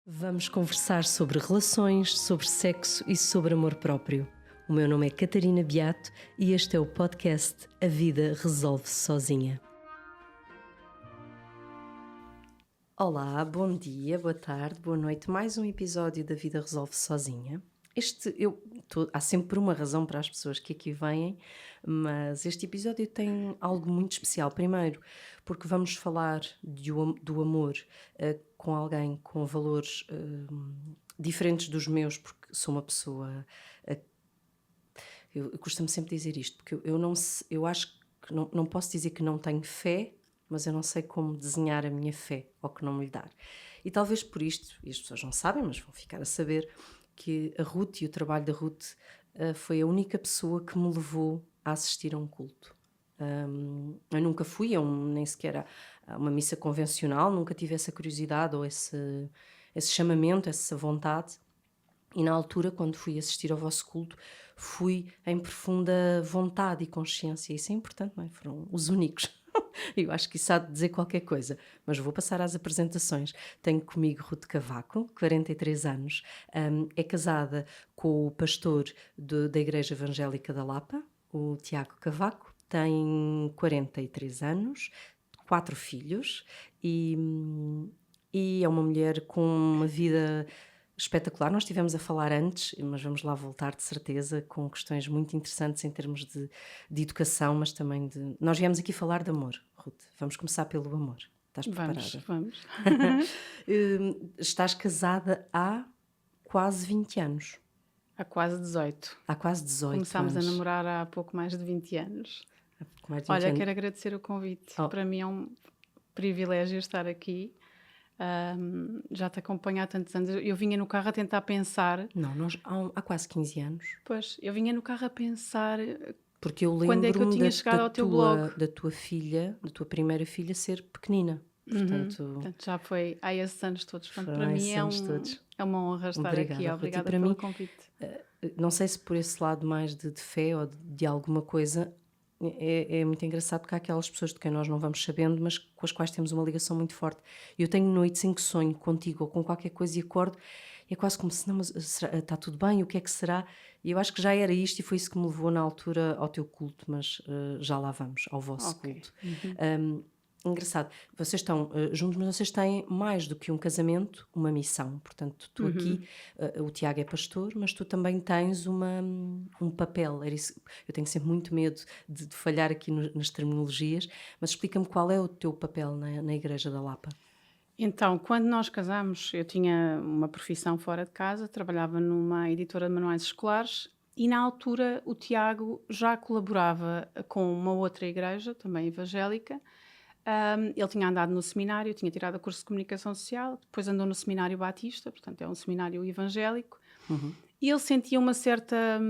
Vamos conversar sobre relações, sobre sexo e sobre amor próprio. O meu nome é Catarina Beato e este é o podcast A Vida Resolve-se Sozinha. Olá, bom dia, boa tarde, boa noite. Mais um episódio da Vida Resolve-se Sozinha. Há sempre uma razão para as pessoas que aqui vêm, mas este episódio tem algo muito especial. Primeiro, porque vamos falar do amor com alguém com valores diferentes dos meus, porque sou uma pessoa. Eu costumo sempre dizer isto, porque eu acho que não posso dizer que não tenho fé, mas eu não sei como desenhar a minha fé ou que não me lhe dar. E talvez por isto, e as pessoas não sabem, mas vão ficar a saber, que a Ruth e o trabalho da Ruth foi a única pessoa que me levou a assistir a um culto. Eu nunca fui nem sequer a uma missa convencional, nunca tive essa curiosidade ou esse chamamento, essa vontade. E na altura, quando fui assistir ao vosso culto, fui em profunda vontade e consciência. Isso é importante, não é? Foram os únicos. Eu acho que isso há de dizer qualquer coisa, mas vou passar às apresentações. Tenho comigo Ruth Cavaco, 43 anos, é casada com o pastor da Igreja Evangélica da Lapa, o Tiago Cavaco, tem 43 anos, 4 filhos e é uma mulher com uma vida espetacular. Nós estivemos a falar antes, mas vamos lá voltar de certeza, com questões muito interessantes em termos de educação, mas também de... Nós viemos aqui falar de amor, Ruth. Vamos começar pelo amor. Estás preparada? Vamos. Estás casada há quase 20 anos. Há quase 18. Há quase 18 Começámos anos. a namorar há pouco mais de 20 anos. Há pouco mais de 20 Olha, anos. quero agradecer o convite. Oh. Para mim é um privilégio estar aqui. Já te acompanho há tantos anos. Eu vinha no carro a tentar pensar... Não, há quase 15 anos. Pois, eu vinha no carro a pensar... Porque eu quando é que eu tinha chegado ao teu blog? Da tua filha, da tua primeira filha ser pequenina. Portanto, já foi há esses anos todos. Portanto, para mim é uma honra estar aqui. Obrigada pelo convite. Não sei se por esse lado mais de fé ou de alguma coisa, é muito engraçado porque há aquelas pessoas de quem nós não vamos sabendo, mas com as quais temos uma ligação muito forte. Eu tenho noites em que sonho contigo ou com qualquer coisa e acordo, e é quase como se, não, mas está tudo bem, o que é que será? E eu acho que já era isto e foi isso que me levou na altura ao teu culto, mas já lá vamos, ao vosso culto. Engraçado, vocês estão juntos, mas vocês têm mais do que um casamento, uma missão. Portanto, tu aqui, o Tiago é pastor, mas tu também tens um papel. Eu tenho sempre muito medo de falhar aqui nas terminologias, mas explica-me qual é o teu papel na Igreja da Lapa. Então, quando nós casámos, eu tinha uma profissão fora de casa, trabalhava numa editora de manuais escolares e na altura o Tiago já colaborava com uma outra igreja, também evangélica. Ele tinha andado no seminário, tinha tirado o curso de comunicação social, depois andou no seminário batista, portanto é um seminário evangélico, e ele sentia uma certa,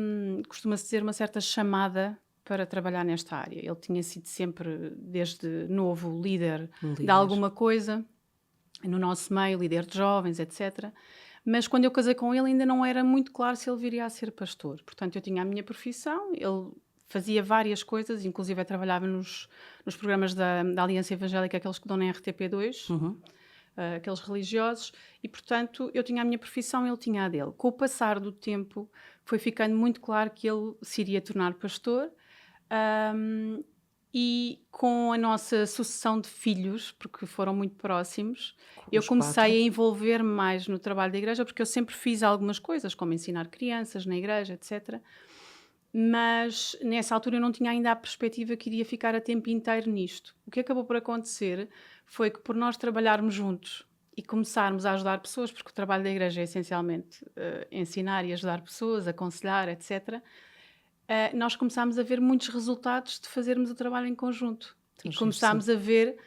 costuma-se dizer, uma certa chamada para trabalhar nesta área. Ele tinha sido sempre, desde novo, líder de alguma coisa, no nosso meio, líder de jovens, etc. Mas quando eu casei com ele ainda não era muito claro se ele viria a ser pastor. Portanto, eu tinha a minha profissão, ele fazia várias coisas, inclusive eu trabalhava nos programas da Aliança Evangélica, aqueles que dão na RTP2, aqueles religiosos, e portanto eu tinha a minha profissão, ele tinha a dele. Com o passar do tempo foi ficando muito claro que ele se iria tornar pastor, e com a nossa sucessão de filhos, porque foram muito próximos, eu comecei a envolver-me mais no trabalho da igreja, porque eu sempre fiz algumas coisas, como ensinar crianças na igreja, etc., mas nessa altura eu não tinha ainda a perspectiva que iria ficar a tempo inteiro nisto. O que acabou por acontecer foi que, por nós trabalharmos juntos e começarmos a ajudar pessoas, porque o trabalho da igreja é essencialmente ensinar e ajudar pessoas, aconselhar, etc., nós começámos a ver muitos resultados de fazermos o trabalho em conjunto. E começámos a ver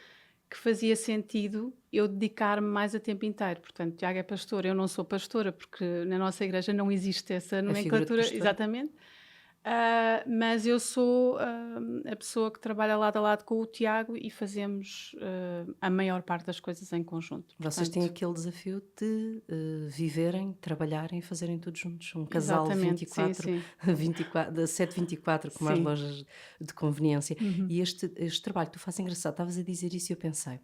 que fazia sentido eu dedicar-me mais a tempo inteiro. Portanto, Tiago é pastor, eu não sou pastora, porque na nossa igreja não existe essa nomenclatura. Exatamente. Mas eu sou a pessoa que trabalha lado a lado com o Tiago e fazemos a maior parte das coisas em conjunto. Vocês têm aquele desafio de viverem, trabalharem e fazerem tudo juntos. Um casal 7/24, como as lojas de conveniência. E este trabalho que tu fazes engraçado, estavas a dizer isso e eu pensei,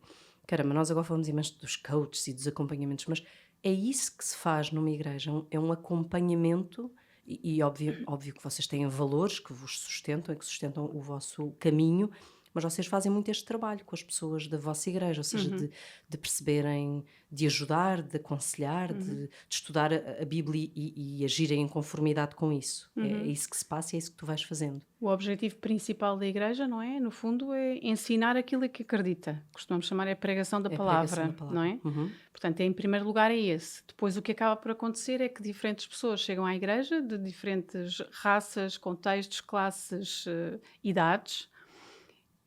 caramba, nós agora falamos imenso dos coaches e dos acompanhamentos, mas é isso que se faz numa igreja, é um acompanhamento e óbvio que vocês têm valores que vos sustentam e que sustentam o vosso caminho, mas vocês fazem muito este trabalho com as pessoas da vossa igreja, ou seja, Uhum, de perceberem, de ajudar, de aconselhar, uhum, de estudar a Bíblia e agirem em conformidade com isso. É uhum. isso que se passa e é isso que tu vais fazendo. O objetivo principal da igreja, não é? No fundo, é ensinar aquilo que acredita. Costumamos chamar é a pregação da É a pregação da palavra, não palavra. é? Uhum. Portanto, em primeiro lugar é esse. Depois, o que acaba por acontecer é que diferentes pessoas chegam à igreja, de diferentes raças, contextos, classes, idades,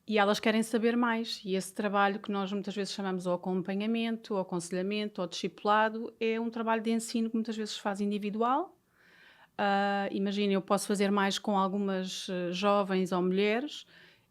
e elas querem saber mais. E esse trabalho que nós muitas vezes chamamos ou acompanhamento, ou aconselhamento, ou discipulado, é um trabalho de ensino que muitas vezes se faz individual. Imagina, eu posso fazer mais com algumas jovens ou mulheres,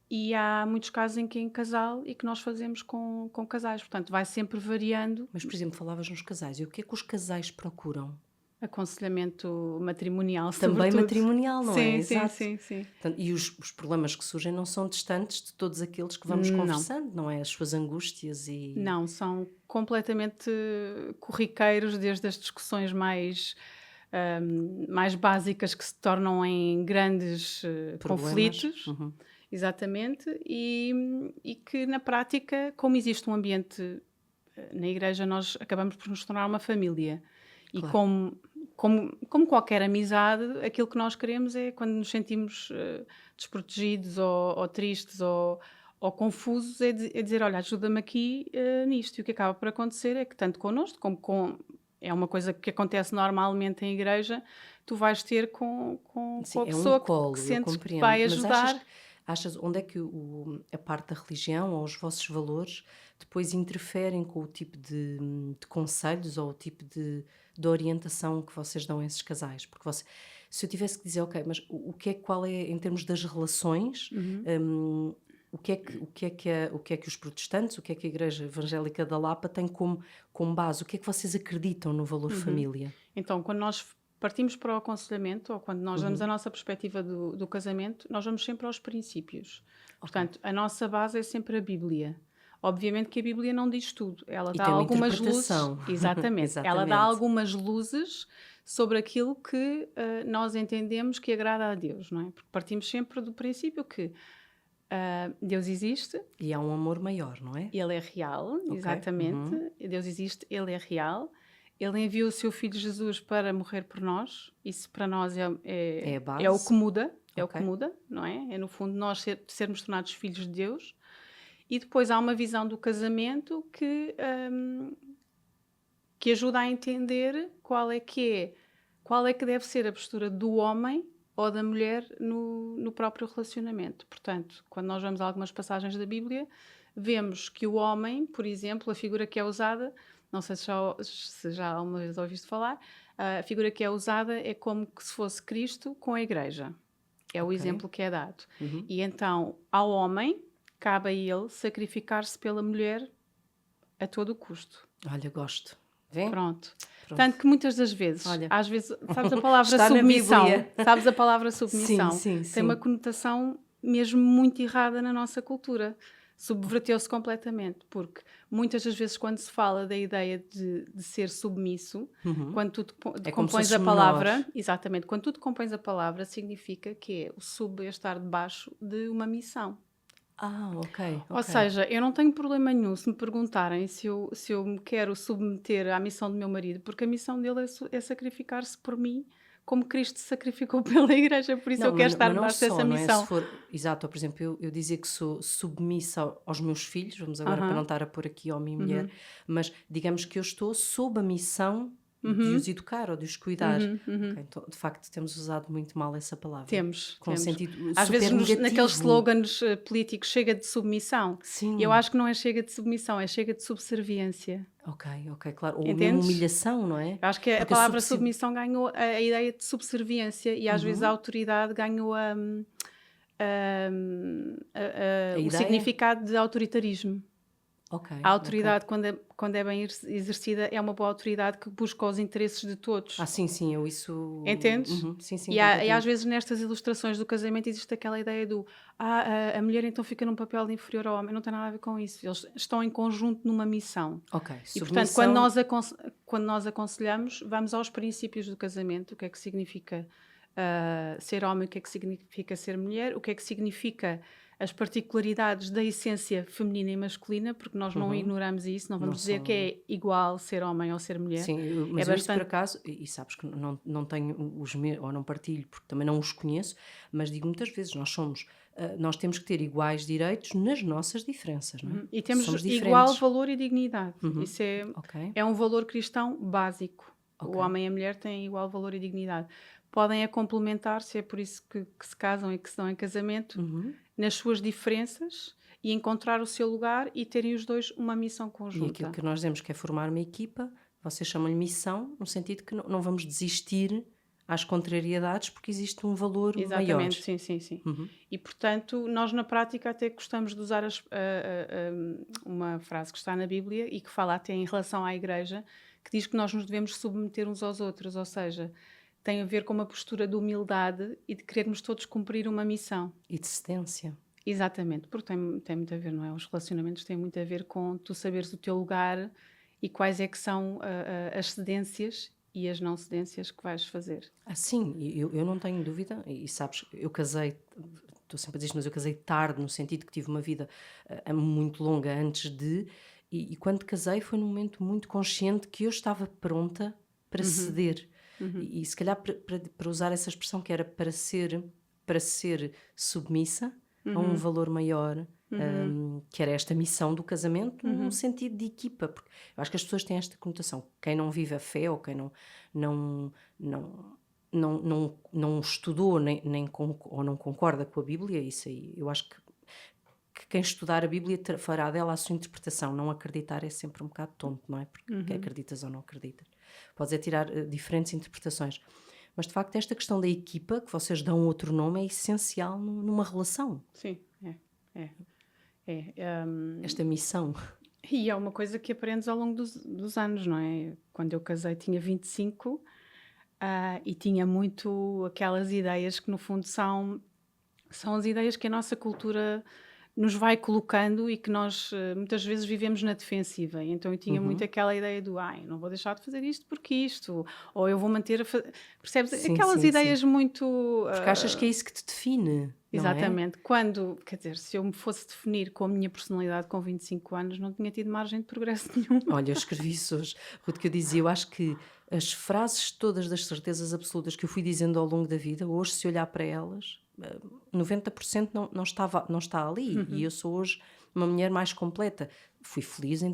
e há muitos casos em que é em casal e que nós fazemos com casais. Portanto, vai sempre variando. Mas, por exemplo, falavas nos casais. E o que é que os casais procuram? Aconselhamento matrimonial, Também sobretudo. matrimonial, não é? Sim, sim, Exato. sim, sim. Portanto, e os problemas que surgem não são distantes de todos aqueles que vamos Não, conversando, não é? As suas angústias e não, são completamente corriqueiros, desde as discussões mais básicas que se tornam em grandes problemas. conflitos, Uhum. exatamente, e que na prática, como existe um ambiente na igreja, nós acabamos por nos tornar uma família. E Claro. como qualquer amizade, aquilo que nós queremos é quando nos sentimos desprotegidos ou tristes ou confusos, é dizer: olha, ajuda-me aqui nisto. E o que acaba por acontecer é que, tanto connosco como com. É uma coisa que acontece normalmente em igreja, tu vais ter com Sim, a é um pessoa que colo, eu sentes que te compreendo. vai Mas achas, ajudar. achas onde é que a parte da religião ou os vossos valores depois interferem com o tipo de conselhos ou o tipo de orientação que vocês dão a esses casais? Porque se eu tivesse que dizer, ok, mas qual é, em termos das relações, Uhum, o que é que os protestantes, o que é que a Igreja Evangélica da Lapa tem como base? O que é que vocês acreditam no valor uhum. família? Então, quando nós partimos para o aconselhamento ou quando nós damos a Uhum. nossa perspectiva do casamento, nós vamos sempre aos princípios. Ok. Portanto, a nossa base é sempre a Bíblia. Obviamente que a Bíblia não diz tudo, ela E dá tem uma algumas luzes, interpretação. exatamente, ela dá Exatamente. algumas luzes sobre aquilo que nós entendemos que agrada a Deus, não é? Porque partimos sempre do princípio que Deus existe, E há um amor maior, não é? ele é real, Ok. exatamente. Uhum. Deus existe, ele é real. Ele enviou o seu filho Jesus para morrer por nós. Isso para nós É a é o que base. muda, é o Ok. que muda, não é? É no fundo nós sermos tornados filhos de Deus. E depois há uma visão do casamento que ajuda a entender qual é que deve ser a postura do homem ou da mulher no próprio relacionamento. Portanto, quando nós vamos a algumas passagens da Bíblia, vemos que o homem, por exemplo, a figura que é usada, não sei se já alguma vez ouviste falar, a figura que é usada é como que se fosse Cristo com a igreja. É o Ok. exemplo que é dado. Uhum. E então, ao homem, cabe a ele sacrificar-se pela mulher a todo o custo. Olha, gosto. Vê? Pronto. Pronto. Tanto que muitas das vezes, Olha, às vezes, sabes a palavra está na submissão? Bíblia. Sabes a palavra Sim, submissão? sim, Tem uma sim. conotação mesmo muito errada na nossa cultura. Subverteu-se completamente, porque muitas das vezes quando se fala da ideia de ser submisso, Uhum. quando tu É como se compões fosses a menor. palavra, exatamente, quando tu decompões a palavra, significa que é o sub é estar debaixo de uma missão. Ah, ok, Ou ok. seja, eu não tenho problema nenhum se me perguntarem se eu me quero submeter à missão do meu marido, porque a missão dele é sacrificar-se por mim, como Cristo se sacrificou pela igreja, por isso Não, eu quero estar mas não debaixo dessa só, não é? Se missão. for, exato, por exemplo, eu dizer que sou submissa aos meus filhos, vamos agora para não Aham, estar a pôr aqui homem e mulher, uhum, mas digamos que eu estou sob a missão de os uhum, educar ou de os cuidar. uhum, uhum. Ok, então, de facto, temos usado muito mal essa palavra, Temos, com um temos. sentido Às vezes super naqueles negativo. slogans políticos, chega de submissão. E eu Sim, acho que não é chega de submissão, é chega de subserviência. ok, ok, claro. Ou mesmo Entendes? humilhação, não é? Eu acho que a Porque a palavra submissão ganhou a ideia de subserviência e às vezes a Uhum. autoridade ganhou A o ideia? significado de autoritarismo. Ok, A ok. autoridade, quando é bem exercida, é uma boa autoridade que busca os interesses de Ah, todos. sim, sim, eu isso. Entendes? Sim, sim, E às completamente. vezes nestas ilustrações do casamento existe aquela ideia do a mulher então fica num papel de inferior ao homem. Não tem nada a ver com isso. Eles estão em conjunto numa missão. Ok, E portanto, quando submissão. nós aconselhamos, vamos aos princípios do casamento, o que é que significa ser homem, o que é que significa ser mulher, o que é que significa as particularidades da essência feminina e masculina, porque nós não Uhum, ignoramos isso, não não vamos dizer que são. é igual ser homem ou ser mulher. Sim, É mas eu isso por bastante. acaso, e sabes que não tenho os meus, ou não partilho, porque também não os conheço, mas digo muitas vezes, nós temos que ter iguais direitos nas nossas diferenças, não é? E temos Somos igual diferentes. valor e dignidade. Uhum, Isso ok, é um valor cristão básico. O ok. homem e a mulher têm igual valor e dignidade. Podem complementar-se, é por isso que se casam e que se dão em casamento, Uhum. nas suas diferenças e encontrar o seu lugar e terem os dois uma missão E aquilo conjunta. que nós dizemos que é formar uma equipa, vocês chamam-lhe missão, no sentido que não vamos desistir às contrariedades, porque existe um valor maior. Exatamente, sim, sim, sim. Uhum. E portanto, nós na prática até gostamos de usar uma frase que está na Bíblia e que fala até em relação à Igreja, que diz que nós nos devemos submeter uns aos outros, ou seja, tem a ver com uma postura de humildade e de querermos todos cumprir uma missão. E de cedência. Exatamente, porque tem muito a ver, não é? Os relacionamentos têm muito a ver com tu saberes o teu lugar e quais é que são as cedências e as não cedências que vais fazer. Ah, sim, e eu não tenho dúvida, e sabes, eu casei, estou sempre a dizer isto, mas eu casei tarde, no sentido que tive uma vida muito longa antes de, e quando casei foi num momento muito consciente que eu estava pronta para Uhum, ceder. uhum, E se calhar para usar essa expressão que era para ser submissa a um uhum, valor maior, uhum. que era esta missão do casamento, num Uhum. sentido de equipa, porque eu acho que as pessoas têm esta conotação. Quem não vive a fé ou quem não, não, não estudou ou não concorda com a Bíblia, isso aí, eu acho que quem estudar a Bíblia fará dela a sua interpretação. Não acreditar é sempre um bocado tonto, não é? Porque Uhum. acreditas ou não acreditas. Podes é tirar diferentes interpretações. Mas de facto, esta questão da equipa, que vocês dão outro nome, é essencial numa relação. Sim, é, é. Esta missão. E é uma coisa que aprendes ao longo dos anos, não é? Quando eu casei tinha 25, e tinha muito aquelas ideias que no fundo são as ideias que a nossa cultura nos vai colocando e que nós muitas vezes vivemos na defensiva. E então eu tinha muito Uhum. aquela ideia do ai, não vou deixar de fazer isto porque isto, ou eu vou manter percebes? Sim, Aquelas sim, sim. ideias muito Porque achas que é isso que te define, não é? exatamente. Quando, quer dizer, se eu me fosse definir com a minha personalidade com 25 anos, não tinha tido margem de progresso nenhum. Olha, eu escrevi isso hoje, Ruth, que eu dizia, eu acho que as frases todas das certezas absolutas que eu fui dizendo ao longo da vida, hoje, se olhar para elas, 90% não está ali. E Uhum. eu sou hoje uma mulher mais completa. Fui feliz em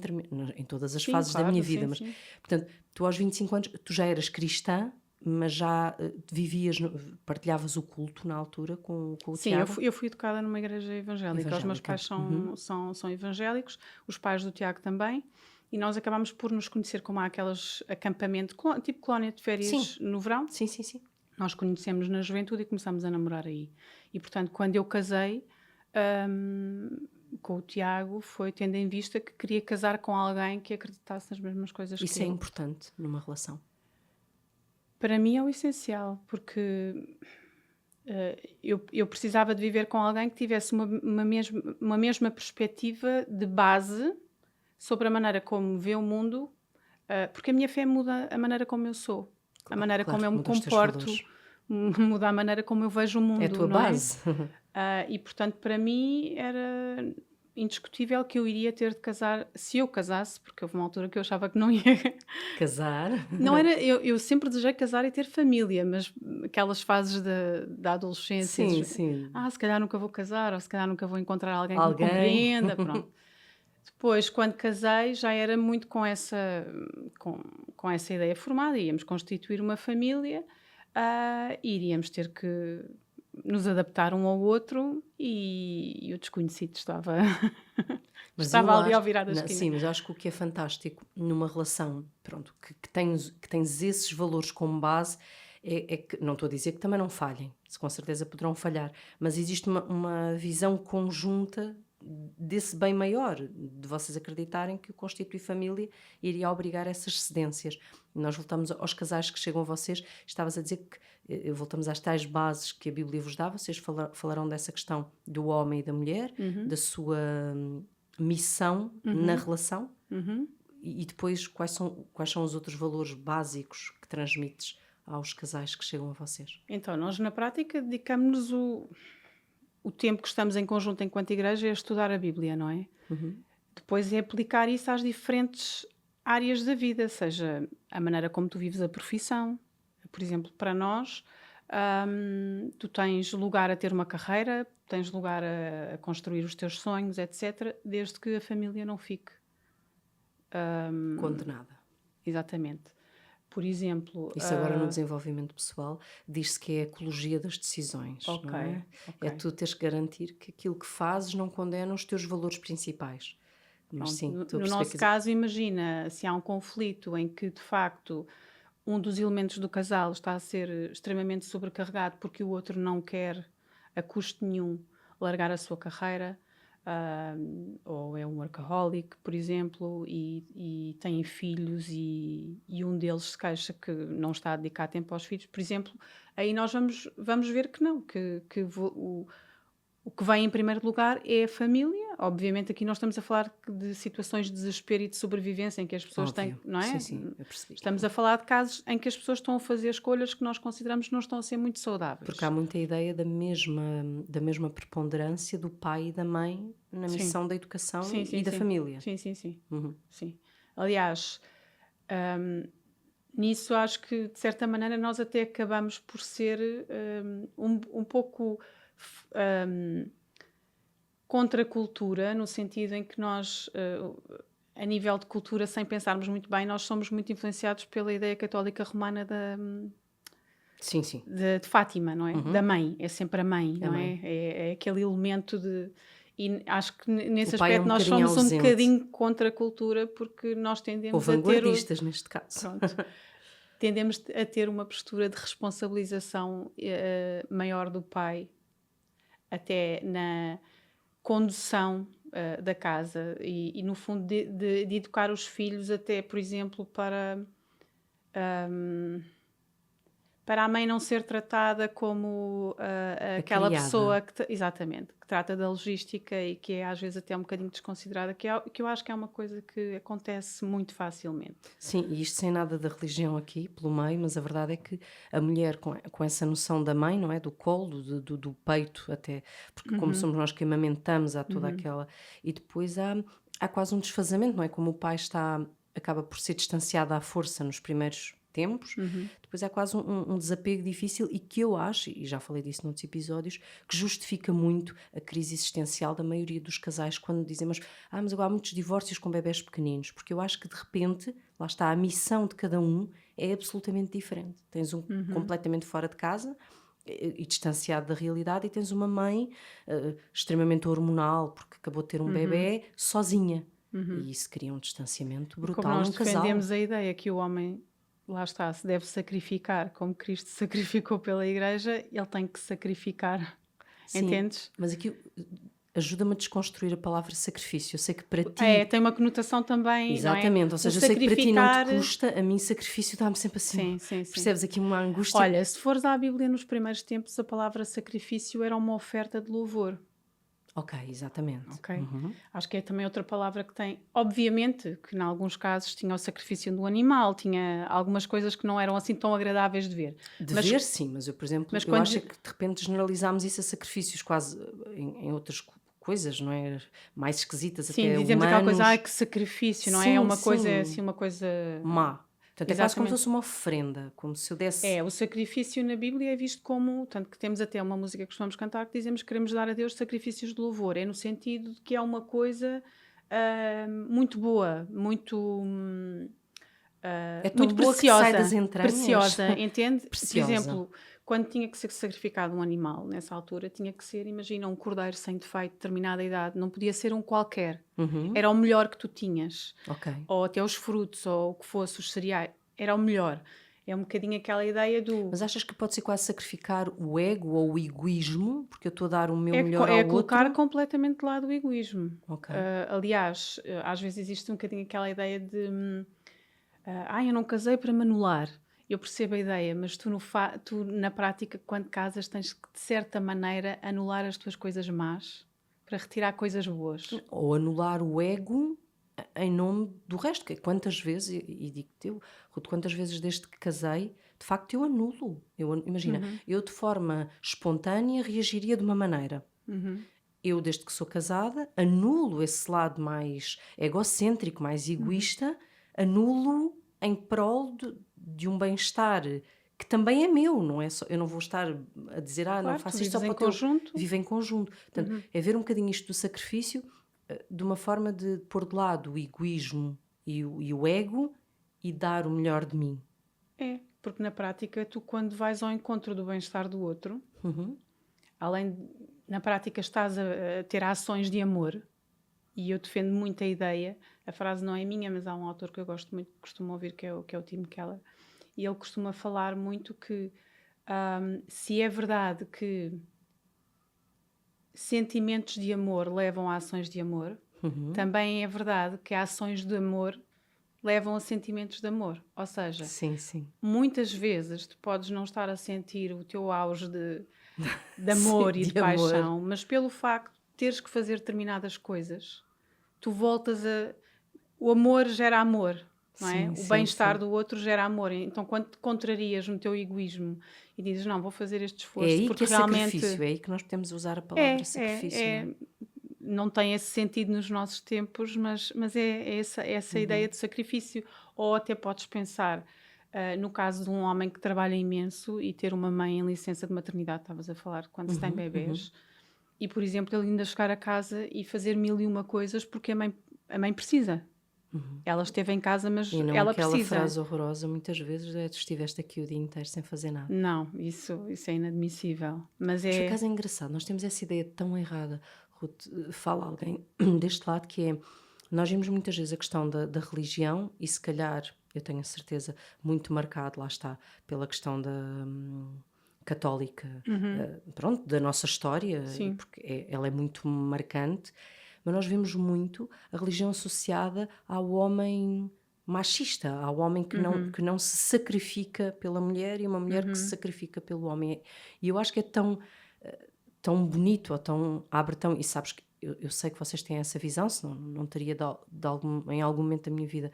todas as Sim, fases da minha claro, vida, sim, mas, sim. portanto, tu aos 25 anos, tu já eras cristã, mas já vivias, partilhavas o culto na altura com o Sim, eu Tiago? fui, eu fui educada numa igreja evangélica. Os meus Evangélica. pais Uhum. são evangélicos, os pais do Tiago também, e nós acabámos por nos conhecer como há aqueles acampamentos, tipo colónia de Sim, férias no verão. sim, sim, sim. Nós conhecemos na juventude e começámos a namorar aí. E portanto, quando eu casei com o Tiago, foi tendo em vista que queria casar com alguém que acreditasse nas mesmas coisas que Isso é eu. importante numa relação. Para mim é o essencial, porque eu precisava de viver com alguém que tivesse uma mesma perspectiva de base sobre a maneira como vê o mundo, porque a minha fé muda a maneira como eu sou, a maneira como Claro, eu me muda os teus comporto, valores. muda a maneira como eu vejo o É a mundo, tua não é? base. E portanto, para mim era indiscutível que eu iria ter de casar, se eu casasse, porque houve uma altura que eu achava que não ia. Casar. Não era, eu sempre desejei casar e ter família, mas aquelas fases da adolescência, Sim, sim. se calhar nunca vou casar, ou se calhar nunca vou encontrar alguém que me Alguém. compreenda, pronto. Depois, quando casei, já era muito com, com essa ideia formada, íamos constituir uma família, e iríamos ter que nos adaptar um ao outro e o desconhecido estava, Mas eu estava ali acho, ao virar da esquina. sim, mas eu acho que o que é fantástico numa relação, pronto, que tens esses valores como base, é que, não estou a dizer que também não falhem, com certeza poderão falhar, mas existe uma visão conjunta desse bem maior, de vocês acreditarem que o constituir família iria obrigar essas cedências. Nós voltamos aos casais que chegam a vocês, estavas a dizer que voltamos às tais bases que a Bíblia vos dá, vocês falarão dessa questão do homem e da mulher, da sua missão na relação, e depois quais são os outros valores básicos que transmites aos casais que chegam a vocês? Então, nós na prática dedicamos-nos o tempo que estamos em conjunto enquanto igreja é estudar a Bíblia, não é? Depois é aplicar isso às diferentes áreas da vida, seja a maneira como tu vives a profissão. Por exemplo, para nós, tu tens lugar a ter uma carreira, tens lugar a construir os teus sonhos, etc., desde que a família não fique. Condenada. Exatamente. Por exemplo... Isso agora no desenvolvimento pessoal diz-se que é a ecologia das decisões, não é? ok. É tu teres que garantir que aquilo que fazes não condena os teus valores principais. Mas sim, No estou a perceber nosso caso, imagina, se há um conflito em que, de facto, um dos elementos do casal está a ser extremamente sobrecarregado porque o outro não quer, a custo nenhum, largar a sua carreira, ou é um workaholic, por exemplo, e tem filhos e um deles se queixa que não está a dedicar tempo aos filhos, por exemplo, aí nós vamos ver que não, que o que vem em primeiro lugar é a família. Obviamente aqui nós estamos a falar de situações de desespero e de sobrevivência em que as pessoas têm, não é? Sim, eu percebi. Estamos a falar de casos em que as pessoas estão a fazer escolhas que nós consideramos que não estão a ser muito saudáveis. Porque há muita ideia da mesma preponderância do pai e da mãe na missão da educação e da família. Sim. Sim. Aliás, nisso acho que de certa maneira nós até acabamos por ser um pouco contra a cultura, no sentido em que nós, a nível de cultura, sem pensarmos muito bem, nós somos muito influenciados pela ideia católica romana Sim. de Fátima, não é? Da mãe, é sempre a mãe, não é? É aquele elemento de... E acho que nesse aspecto nós somos um bocadinho contra a cultura, porque nós tendemos a ter... vanguardistas neste caso. Pronto. Tendemos a ter uma postura de responsabilização maior do pai, até na condução da casa e no fundo de educar os filhos até, por exemplo, para a mãe não ser tratada como aquela pessoa exatamente, que trata da logística e que é às vezes até um bocadinho desconsiderada, que eu acho que é uma coisa que acontece muito facilmente. Sim, e isto sem nada da religião aqui pelo meio, mas a verdade é que a mulher com essa noção da mãe, não é? Do colo, do peito até, porque como somos nós que amamentamos, há toda aquela... E depois há quase um desfazamento, não é? Como o pai acaba por ser distanciado à força nos primeiros tempos, depois há quase um desapego difícil e que eu acho, e já falei disso noutros episódios, que justifica muito a crise existencial da maioria dos casais quando dizemos, mas agora há muitos divórcios com bebés pequeninos, porque eu acho que de repente, lá está, a missão de cada um é absolutamente diferente. Tens um completamente fora de casa e distanciado da realidade, e tens uma mãe extremamente hormonal porque acabou de ter um bebé sozinha, e isso cria um distanciamento brutal como nós num casal. defendemos a ideia que o homem, lá está, se deve sacrificar como Cristo sacrificou pela Igreja, ele tem que sacrificar. Sim, entendes? Mas aqui ajuda-me a desconstruir a palavra sacrifício. Eu sei que para ti... tem uma conotação também, exatamente, não é? Ou seja, eu sei que para ti não te custa, a mim sacrifício dá-me sempre assim. Sim. Percebes aqui uma angústia? Olha, se fores à Bíblia nos primeiros tempos, a palavra sacrifício era uma oferta de louvor. Ok, exatamente. Okay. Acho que é também outra palavra que tem... Obviamente que em alguns casos tinha o sacrifício do animal, tinha algumas coisas que não eram assim tão agradáveis de ver. Ver, sim, mas eu, por exemplo, eu acho que de repente generalizámos isso a sacrifícios quase em outras coisas, não é? Mais esquisitas, sim, até dizemos humanos. Aquela coisa, que sacrifício, não é? É uma coisa assim, uma coisa... má. Portanto, é quase como se fosse uma ofrenda, como se eu desse... o sacrifício na Bíblia é visto como, tanto que temos até uma música que costumamos cantar que dizemos que queremos dar a Deus sacrifícios de louvor, é no sentido de que é uma coisa muito boa, muito muito boa preciosa, que sai das entranhas. Preciosa, entende? Preciosa. Por exemplo, quando tinha que ser sacrificado um animal, nessa altura, tinha que ser, imagina, um cordeiro sem defeito, de determinada idade, não podia ser um qualquer. Era o melhor que tu tinhas. Okay. Ou até os frutos, ou o que fosse, os cereais, era o melhor. É um bocadinho aquela ideia do... Mas achas que pode ser quase sacrificar o ego ou o egoísmo, porque eu estou a dar o meu melhor ao É colocar outro? completamente de lado o egoísmo. Ok. Aliás, às vezes existe um bocadinho aquela ideia de eu não casei para me anular. Eu percebo a ideia, mas tu na prática, quando casas, tens que, de certa maneira, anular as tuas coisas más para retirar coisas boas. Ou anular o ego em nome do resto. Que quantas vezes, e digo-te eu, Ruth, quantas vezes desde que casei, de facto eu anulo. Imagina, eu de forma espontânea reagiria de uma maneira. Eu, desde que sou casada, anulo esse lado mais egocêntrico, mais egoísta, anulo em prol de um bem-estar que também é meu, não é só, eu não vou estar a dizer, não Claro, tu faço isto só vives para em o teu... conjunto. Vivo em conjunto. Portanto, é ver um bocadinho isto do sacrifício de uma forma de pôr de lado o egoísmo e o ego e dar o melhor de mim. É, porque na prática, tu quando vais ao encontro do bem-estar do outro, na prática estás a ter ações de amor, e eu defendo muito a ideia, a frase não é minha, mas há um autor que eu gosto muito, que costumo ouvir, que é o Tim Keller, e ele costuma falar muito que se é verdade que sentimentos de amor levam a ações de amor, também é verdade que ações de amor levam a sentimentos de amor. Ou seja, Sim, sim. muitas vezes tu podes não estar a sentir o teu auge de Sim, amor e de de amor. paixão, mas pelo facto de teres que fazer determinadas coisas, tu voltas a... O amor gera amor, não é? Sim, O sim, bem-estar sim. do outro gera amor. Então, quando te contrarias no teu egoísmo e dizes, não, vou fazer este É esforço, aí que porque é sacrifício, realmente é aí que nós podemos usar a palavra sacrifício, não é? não tem esse sentido nos nossos tempos, mas é essa ideia de sacrifício. Ou até podes pensar, no caso de um homem que trabalha imenso e ter uma mãe em licença de maternidade, estavas a falar, quando se tem bebés, e, por exemplo, ele ainda chegar a casa e fazer mil e uma coisas porque a mãe precisa. Ela esteve em casa, mas E não ela aquela precisa. frase horrorosa, muitas vezes, tu estiveste aqui o dia inteiro sem fazer nada. Não, isso é inadmissível. Mas Mas por é... acaso é engraçado, nós temos essa ideia tão errada, Ruth, fala alguém deste lado, que é, nós vimos muitas vezes a questão da religião e se calhar, eu tenho a certeza, muito marcado, lá está, pela questão da católica, pronto, da nossa história, Sim. porque ela é muito marcante, mas nós vemos muito a religião associada ao homem machista, ao homem que não se sacrifica pela mulher e uma mulher que se sacrifica pelo homem. E eu acho que é tão bonito, ou tão, abre tão, e sabes que eu sei que vocês têm essa visão, senão não teria em algum momento da minha vida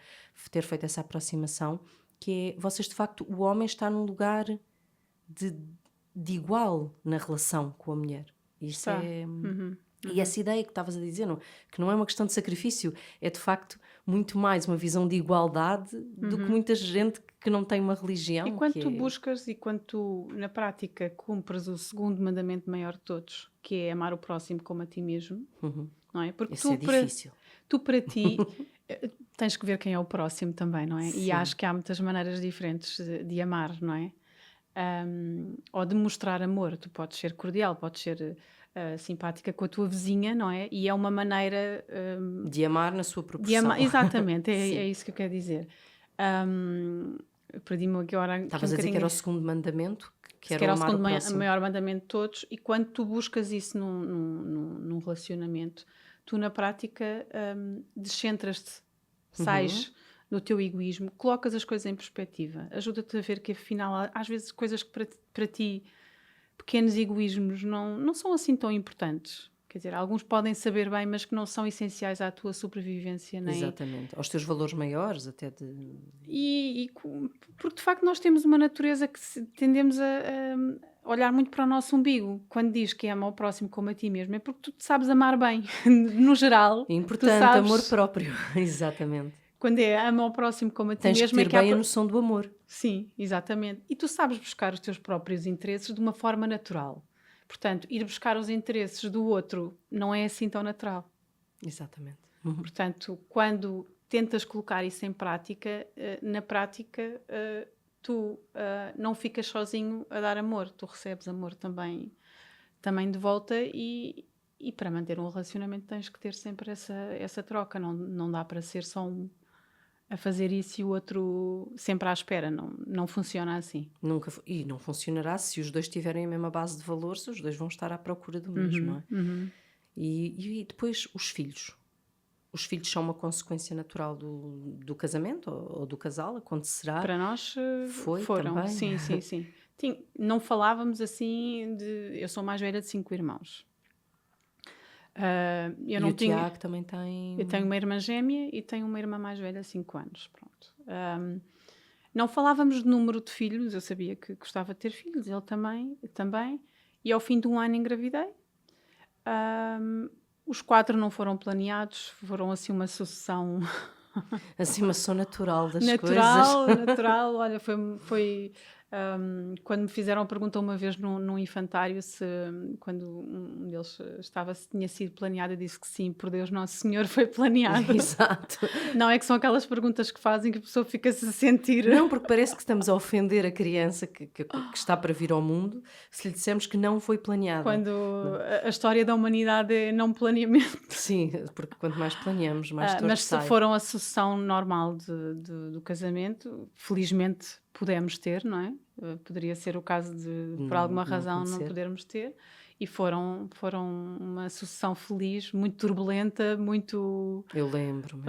ter feito essa aproximação, que é, vocês de facto, o homem está num lugar de igual na relação com a mulher. Isso Está. é... E essa ideia que estavas a dizer, não, que não é uma questão de sacrifício, é de facto muito mais uma visão de igualdade do que muita gente que não tem uma religião. E quando que tu é... buscas e quando tu, na prática, cumpres o segundo mandamento maior de todos, que é amar o próximo como a ti mesmo, não é? Porque Isso é difícil. tu para ti, tens que ver quem é o próximo também, não é? E Sim. acho que há muitas maneiras diferentes de amar, não é? Ou de mostrar amor. Tu podes ser cordial, podes ser simpática com a tua vizinha, não é? E é uma maneira De amar na sua de proporção. amar. Exatamente, Sim. é isso que eu quero dizer. Perdi-me agora aqui um Estavas a dizer que era bocadinho. o segundo mandamento, que Se era calhar o é o amar o segundo próximo. maior mandamento de todos, e quando tu buscas isso num relacionamento, tu na prática descentras-te, sais do teu egoísmo, colocas as coisas em perspectiva, ajuda-te a ver que afinal às vezes coisas que para ti, pequenos egoísmos, não são assim tão importantes. Quer dizer, alguns podem saber bem, mas que não são essenciais à tua sobrevivência, nem... Exatamente. Aos teus valores maiores, até de... Porque de facto nós temos uma natureza que tendemos a olhar muito para o nosso umbigo. Quando diz que ama o próximo como a ti mesmo, é porque tu te sabes amar bem. No geral, É tu importante, sabes, amor próprio. Exatamente. quando é ama o próximo como a ti Tens que mesmo, é ter que há... bem a noção do amor. Sim, exatamente. E tu sabes buscar os teus próprios interesses de uma forma natural. Portanto, ir buscar os interesses do outro não é assim tão natural. Exatamente. Portanto, quando tentas colocar isso em prática, na prática tu não ficas sozinho a dar amor, tu recebes amor também de volta e para manter um relacionamento tens que ter sempre essa troca, não dá para ser só a fazer isso e o outro sempre à espera. Não funciona assim. E não funcionará se os dois tiverem a mesma base de valores, os dois vão estar à procura do mesmo, não é? E depois os filhos. Os filhos são uma consequência natural do casamento ou do casal, acontecerá. Para nós Foi foram, também. sim, sim, sim. Não falávamos assim de... Eu sou mais velha de 5 irmãos. Eu E não o tinha... Tiago também tem. Eu tenho uma irmã gêmea e tenho uma irmã mais velha, 5 anos. Pronto. Não falávamos de número de filhos, eu sabia que gostava de ter filhos, ele também. E ao fim de um ano engravidei. Os 4 não foram planeados, foram assim uma sucessão Assim, uma ação natural das coisas. natural. Olha, foi quando me fizeram a pergunta uma vez num infantário quando um deles se tinha sido planeado, eu disse que sim, por Deus Nosso Senhor foi planeado. Exato. Não é que são aquelas perguntas que fazem que a pessoa fica-se a sentir... Não, porque parece que estamos a ofender a criança que está para vir ao mundo se lhe dissermos que não foi planeada. Quando a história da humanidade é não planeamento. Sim, porque quanto mais planeamos, mais torto Mas sai. se foram a sucessão normal do casamento, felizmente pudemos ter, não é? Poderia ser o caso de, por alguma razão, não podermos ter. E foram uma sucessão feliz, muito turbulenta, muito... Eu lembro.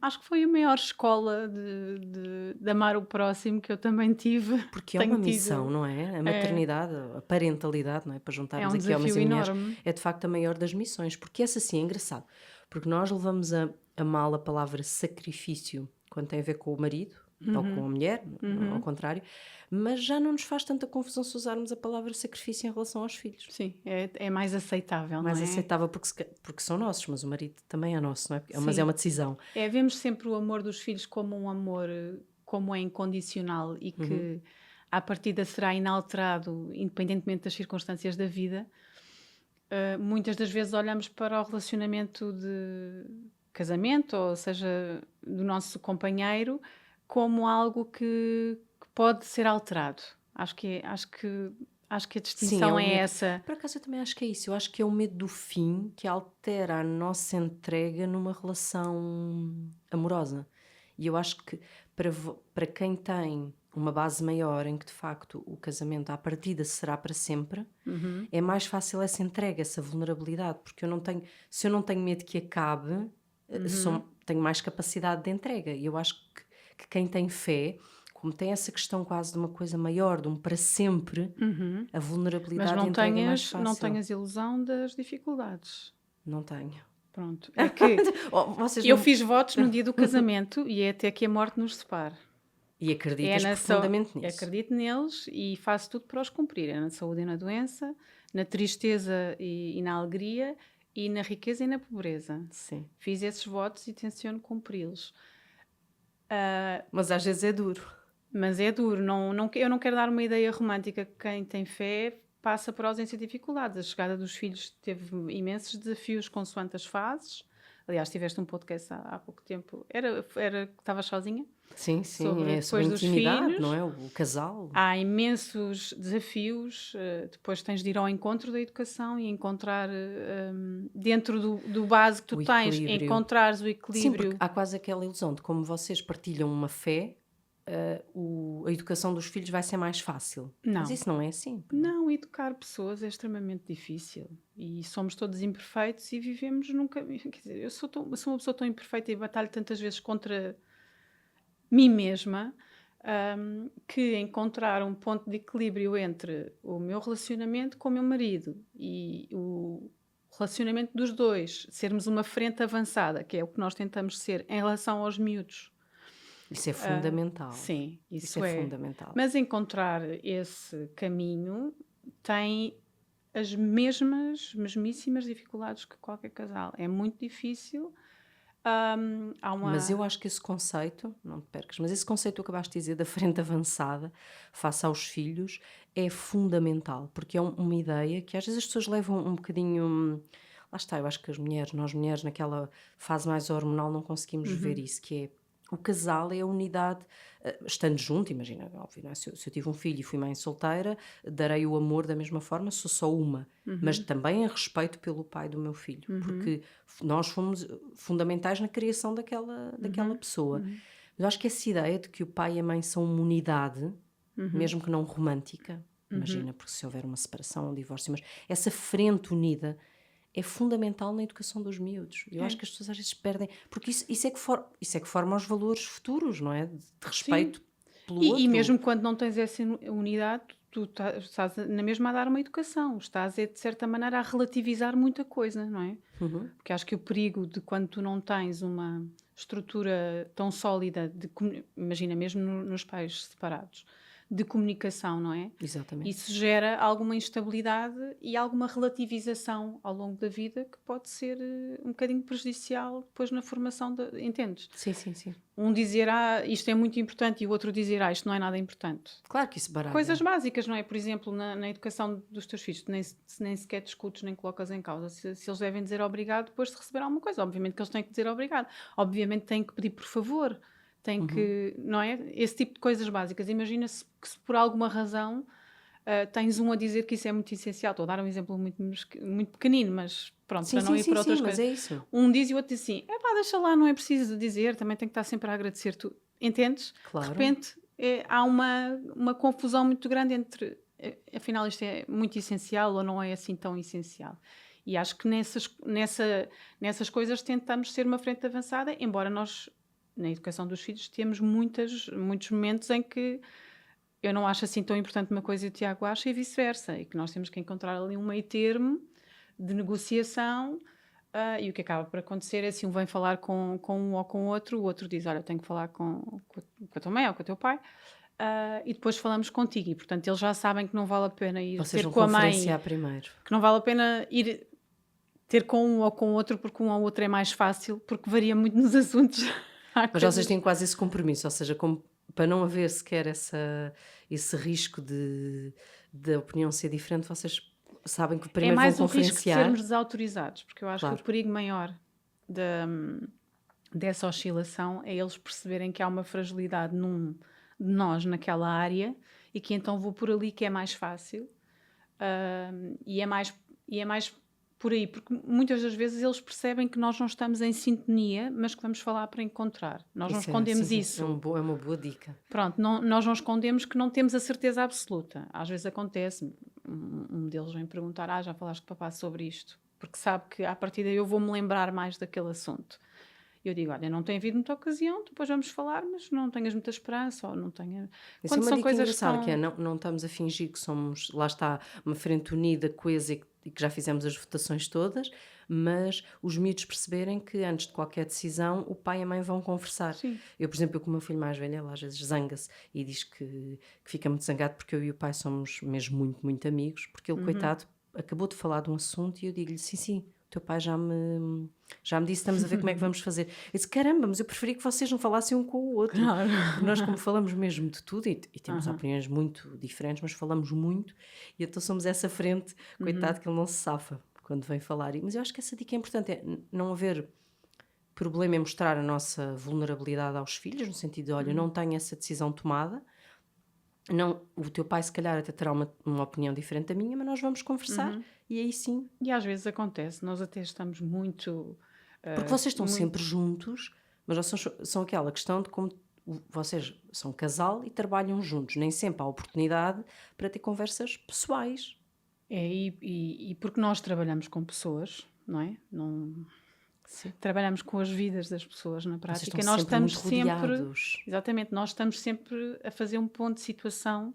Acho que foi a maior escola de amar o próximo que eu também tive. Porque é uma missão, não é? A maternidade, a parentalidade, não é? Para juntarmos aqui homens e mulheres, é de facto a maior das missões. Porque essa sim é engraçado. Porque nós levamos a mal a palavra sacrifício quando tem a ver com o marido ou com a mulher, ao contrário, mas já não nos faz tanta confusão se usarmos a palavra sacrifício em relação aos filhos. Sim, é mais aceitável, mais não é? aceitável porque são nossos, mas o marido também é nosso, não é? Mas é uma decisão. Vemos sempre o amor dos filhos como um amor, como é incondicional e que à partida será inalterado independentemente das circunstâncias da vida. Muitas das vezes olhamos para o relacionamento de casamento, ou seja, do nosso companheiro, como algo que pode ser alterado. Acho que a distinção é essa. Por acaso eu também acho que é isso. Eu acho que é o medo do fim que altera a nossa entrega numa relação amorosa. E eu acho que para quem tem uma base maior em que de facto o casamento à partida será para sempre, é mais fácil essa entrega, essa vulnerabilidade, porque se eu não tenho medo que acabe, tenho mais capacidade de entrega. E eu acho que quem tem fé, como tem essa questão quase de uma coisa maior, de um para sempre, a vulnerabilidade de entrega é mais fácil. Não tenhas ilusão das dificuldades. Não tenho. Pronto. É que eu fiz votos no dia do casamento e é até que a morte nos separe. E acreditas profundamente nisso? Acredito neles e faço tudo para os cumprir. É na saúde e na doença, na tristeza e na alegria, e na riqueza e na pobreza. Sim. Fiz esses votos e tenciono cumpri-los. Mas às vezes é duro. Mas é duro. Eu não quero dar uma ideia romântica que quem tem fé passa por ausência de dificuldades. A chegada dos filhos teve imensos desafios consoante as fases. Aliás, tiveste um podcast há pouco tempo. Era que estavas sozinha? Sim, sobre intimidade, filhos, não é? O casal. Há imensos desafios. Depois tens de ir ao encontro da educação e encontrar, dentro do básico que tu tens, encontrares o equilíbrio. Sim, porque há quase aquela ilusão de como vocês partilham uma fé, a educação dos filhos vai ser mais fácil. Não. Mas isso não é assim. Não, educar pessoas é extremamente difícil. E somos todos imperfeitos e vivemos nunca... Quer dizer, eu sou uma pessoa tão imperfeita e batalho tantas vezes contra mim mesma, que encontrar um ponto de equilíbrio entre o meu relacionamento com o meu marido e o relacionamento dos dois, sermos uma frente avançada, que é o que nós tentamos ser em relação aos miúdos. Isso é fundamental. Sim, isso é fundamental. Mas encontrar esse caminho tem as mesmíssimas dificuldades que qualquer casal. É muito difícil. Mas eu acho que esse conceito, não te percas, mas esse conceito que tu acabaste de dizer da frente avançada face aos filhos é fundamental, porque é uma ideia que às vezes as pessoas levam um bocadinho... Lá está, eu acho que nós mulheres naquela fase mais hormonal não conseguimos ver isso, que é o casal é a unidade, estando junto, imagina, óbvio, não é? Se eu tive um filho e fui mãe solteira, darei o amor da mesma forma, sou só uma, mas também a respeito pelo pai do meu filho, porque nós fomos fundamentais na criação daquela pessoa. Mas eu acho que essa ideia de que o pai e a mãe são uma unidade, mesmo que não romântica, imagina, porque se houver uma separação, um divórcio, mas essa frente unida é fundamental na educação dos miúdos. Eu acho que as pessoas às vezes perdem, porque isso é que forma os valores futuros, não é? De Sim. respeito pelo E outro. mesmo quando não tens essa unidade, tu estás na mesma a dar uma educação, estás de certa maneira a relativizar muita coisa, não é? Porque acho que o perigo de quando tu não tens uma estrutura tão sólida, imagina mesmo nos pais separados, de comunicação, não é? Exatamente. Isso gera alguma instabilidade e alguma relativização ao longo da vida que pode ser um bocadinho prejudicial depois na formação, entendes? Sim, sim, sim. Um dizer, isto é muito importante, e o outro dizer, isto não é nada importante. Claro que isso baralha. Coisas básicas, não é? Por exemplo, na educação dos teus filhos, tu nem sequer discutes, nem colocas em causa se eles devem dizer obrigado depois de receber alguma coisa. Obviamente que eles têm que dizer obrigado. Obviamente têm que pedir por favor. Têm que, não é? Esse tipo de coisas básicas. Imagina-se que se por alguma razão tens um a dizer que isso é muito essencial. Estou a dar um exemplo muito pequenino, mas pronto, Sim, para não sim, ir sim, para outras sim, mas coisas. é isso. Um diz e o outro diz assim, deixa lá, não é preciso dizer, também tem que estar sempre a agradecer tu. Entendes? Claro. De repente há uma confusão muito grande entre, afinal isto é muito essencial ou não é assim tão essencial. E acho que nessas coisas tentamos ser uma frente avançada, embora nós, na educação dos filhos, temos muitos momentos em que eu não acho assim tão importante uma coisa e o Tiago acha e vice-versa, e que nós temos que encontrar ali um meio termo de negociação, e o que acaba por acontecer é assim, um vem falar com um ou com o outro diz, olha, eu tenho que falar com a tua mãe ou com o teu pai, e depois falamos contigo, e portanto eles já sabem que não vale a pena ir Vocês ter vão com a mãe, conferenciar primeiro. que não vale a pena ir ter com um ou com o outro, porque um ou outro é mais fácil, porque varia muito nos assuntos. Mas vocês têm quase esse compromisso, ou seja, para não haver sequer esse risco de opinião ser diferente, vocês sabem que primeiro mais vão o risco de conferenciar. sermos desautorizados, porque eu acho Claro. que o perigo maior dessa oscilação é eles perceberem que há uma fragilidade de nós naquela área e que então vou por ali que é mais fácil, e é mais por aí, porque muitas das vezes eles percebem que nós não estamos em sintonia, mas que vamos falar para encontrar. Nós não escondemos sim, isso. É uma boa dica. Pronto, nós não escondemos que não temos a certeza absoluta. Às vezes acontece, um deles vem perguntar, já falaste com o papá sobre isto, porque sabe que à partida eu vou-me lembrar mais daquele assunto. Eu digo, olha, não tem havido muita ocasião, depois vamos falar, mas não tenhas muita esperança, ou não tenha... Isso é uma dica engraçada, que é não estamos a fingir que somos, lá está, uma frente unida, coesa e que já fizemos as votações todas, mas os miúdos perceberem que antes de qualquer decisão o pai e a mãe vão conversar. Sim. Eu, por exemplo, com o meu filho mais velho, ele às vezes zanga-se e diz que fica muito zangado porque eu e o pai somos mesmo muito, muito amigos, porque ele, coitado, acabou de falar de um assunto e eu digo-lhe, sim, o teu pai já me disse, estamos a ver como é que vamos fazer. Eu disse, caramba, mas eu preferia que vocês não falassem um com o outro. Claro. Nós, como falamos mesmo de tudo e temos opiniões muito diferentes, mas falamos muito, e então somos essa frente, coitado, que ele não se safa quando vem falar. Mas eu acho que essa dica é importante, é não haver problema em mostrar a nossa vulnerabilidade aos filhos, no sentido de, olha, não tenho essa decisão tomada, não, o teu pai se calhar até terá uma opinião diferente da minha, mas nós vamos conversar e aí sim. E às vezes acontece, nós até estamos muito... Porque vocês estão sempre juntos, mas vocês são aquela questão de como vocês são casal e trabalham juntos, nem sempre há oportunidade para ter conversas pessoais. E porque nós trabalhamos com pessoas, não é? Trabalhamos com as vidas das pessoas na prática. Vocês nós estão estamos muito rodeados. Exatamente, nós estamos sempre a fazer um ponto de situação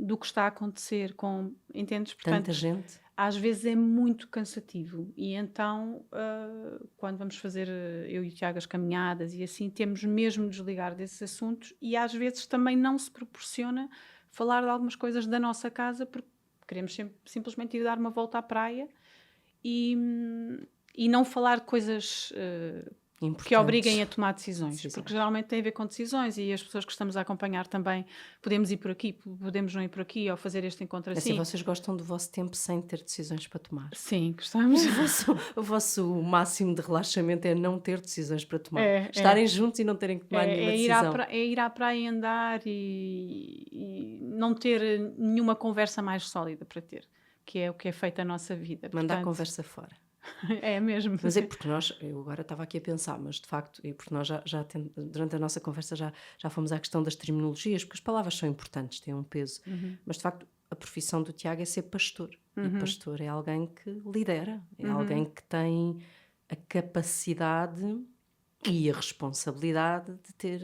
do que está a acontecer com, entendes? Portanto, Tanta gente. Às vezes é muito cansativo e então quando vamos fazer eu e o Tiago as caminhadas e assim, temos mesmo de desligar desses assuntos e às vezes também não se proporciona falar de algumas coisas da nossa casa porque queremos simplesmente ir dar uma volta à praia e não falar de coisas que obriguem a tomar Decisões. decisões, porque geralmente tem a ver com decisões e as pessoas que estamos a acompanhar também podemos ir por aqui, podemos não ir por aqui ou fazer este encontro Assim, assim. vocês gostam do vosso tempo sem ter decisões para tomar. Sim, gostamos. O vosso máximo de relaxamento é não ter decisões para tomar. É, Estarem juntos e não terem que tomar nenhuma decisão. É ir à praia e andar e não ter nenhuma conversa mais sólida para ter, que é o que é feito a nossa vida. Mandar a Portanto, conversa fora. é mesmo. Mas é porque eu agora estava aqui a pensar, mas de facto, é porque nós durante a nossa conversa já fomos à questão das terminologias, porque as palavras são importantes, têm um peso, mas de facto a profissão do Tiago é ser pastor, e pastor é alguém que lidera, é alguém que tem a capacidade e a responsabilidade de ter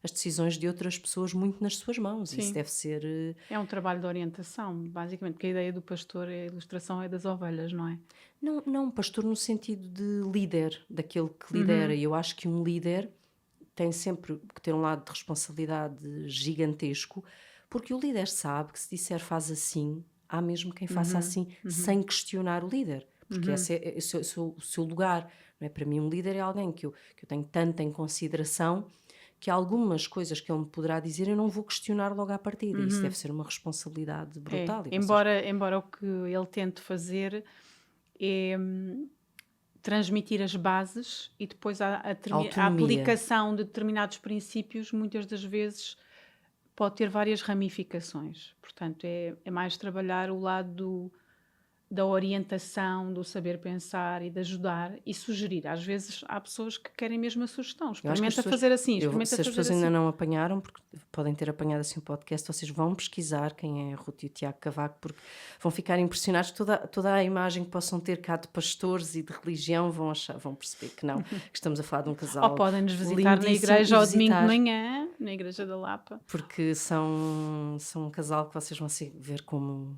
as decisões de outras pessoas muito nas suas mãos. Sim. Isso deve ser... É um trabalho de orientação, basicamente, porque a ideia do pastor, a ilustração é das ovelhas, não é? Não, pastor no sentido de líder, daquele que lidera. E eu acho que um líder tem sempre que ter um lado de responsabilidade gigantesco, porque o líder sabe que se disser faz assim, há mesmo quem faça assim, sem questionar o líder. Porque esse é o seu lugar. Não é? Para mim, um líder é alguém que eu tenho tanto em consideração que algumas coisas que ele me poderá dizer eu não vou questionar logo à partida. Isso deve ser uma responsabilidade brutal. E Embora o que ele tente fazer é transmitir as bases e depois a aplicação de determinados princípios muitas das vezes pode ter várias ramificações. Portanto, é mais trabalhar o lado da orientação, do saber pensar e de ajudar e sugerir. Às vezes há pessoas que querem mesmo a sugestão. Experimenta fazer assim, se as pessoas ainda não apanharam, porque podem ter apanhado assim o podcast, vocês vão pesquisar quem é a Ruth e o Tiago Cavaco, porque vão ficar impressionados. Toda a imagem que possam ter cá de pastores e de religião vão perceber que não, que estamos a falar de um casal. Ou podem nos visitar na igreja ao domingo de manhã, na Igreja da Lapa. Porque são um casal que vocês vão ver como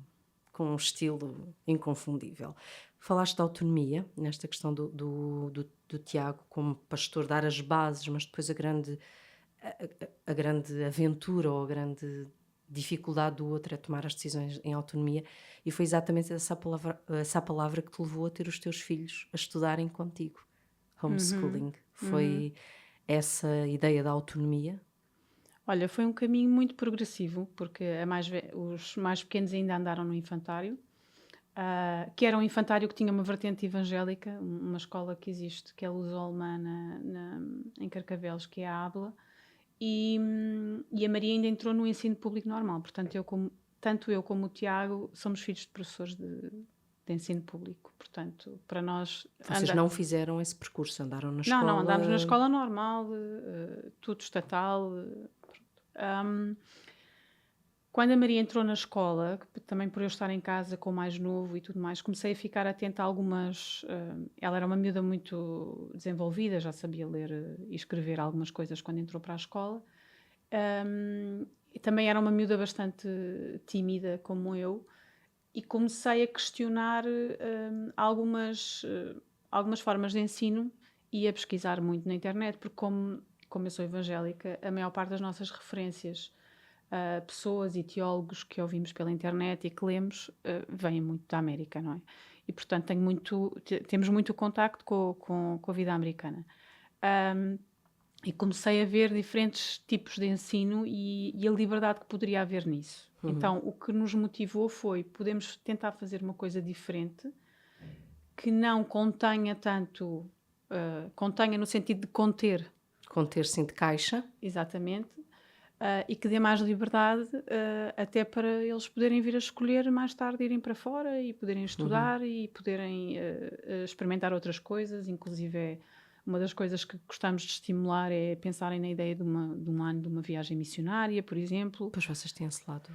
com um estilo inconfundível. Falaste da autonomia, nesta questão do Tiago como pastor, dar as bases, mas depois a grande aventura ou a grande dificuldade do outro é tomar as decisões em autonomia, e foi exatamente essa palavra que te levou a ter os teus filhos a estudarem contigo. Homeschooling. Foi essa ideia da autonomia? Olha, foi um caminho muito progressivo, porque os mais pequenos ainda andaram no infantário, que era um infantário que tinha uma vertente evangélica, uma escola que existe, que é luso-alemã em Carcavelos, que é a ABLA, e a Maria ainda entrou no ensino público normal. Portanto, tanto eu como o Tiago somos filhos de professores de ensino público. Portanto, para nós... Vocês não fizeram esse percurso, andaram na escola... Não, andámos na escola normal, tudo estatal... Quando a Maria entrou na escola, também por eu estar em casa com o mais novo e tudo mais, comecei a ficar atenta a algumas... ela era uma miúda muito desenvolvida, já sabia ler e escrever algumas coisas quando entrou para a escola. E também era uma miúda bastante tímida, como eu, e comecei a questionar algumas formas de ensino e a pesquisar muito na internet, porque como eu sou evangélica, a maior parte das nossas referências a pessoas e teólogos que ouvimos pela internet e que lemos vêm muito da América, não é? E, portanto, temos muito contacto com a vida americana. E comecei a ver diferentes tipos de ensino e a liberdade que poderia haver nisso. Então, o que nos motivou foi, podemos tentar fazer uma coisa diferente, que não contenha tanto... contenha no sentido de conter, sim, de caixa. Exatamente. E que dê mais liberdade até para eles poderem vir a escolher mais tarde irem para fora e poderem estudar e poderem experimentar outras coisas. Inclusive, uma das coisas que gostamos de estimular é pensarem na ideia de um ano de uma viagem missionária, por exemplo. Pois vocês têm esse lado...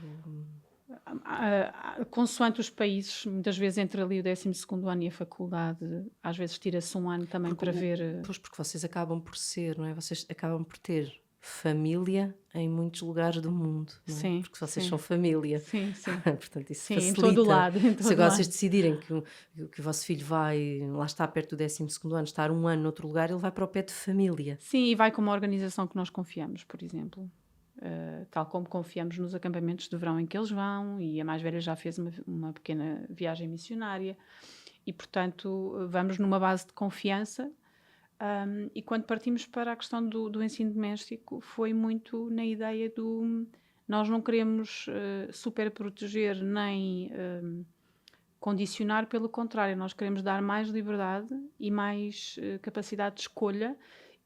Consoante os países, muitas vezes entre ali o 12º ano e a faculdade, às vezes tira-se um ano também para ver... Pois, porque vocês acabam por ser, não é? Vocês acabam por ter família em muitos lugares do mundo, não é? Sim, porque vocês são família. Sim. Portanto, isso sim, facilita. em todo lado. Se agora vocês decidirem que o vosso filho vai, lá está perto do 12º ano, estar um ano noutro lugar, ele vai para o pé de família. Sim, e vai com uma organização que nós confiamos, por exemplo. Tal como confiamos nos acampamentos de verão em que eles vão, e a mais velha já fez uma pequena viagem missionária, e portanto vamos numa base de confiança, E quando partimos para a questão do ensino doméstico, foi muito na ideia do nós não queremos super proteger nem condicionar, pelo contrário, nós queremos dar mais liberdade e mais capacidade de escolha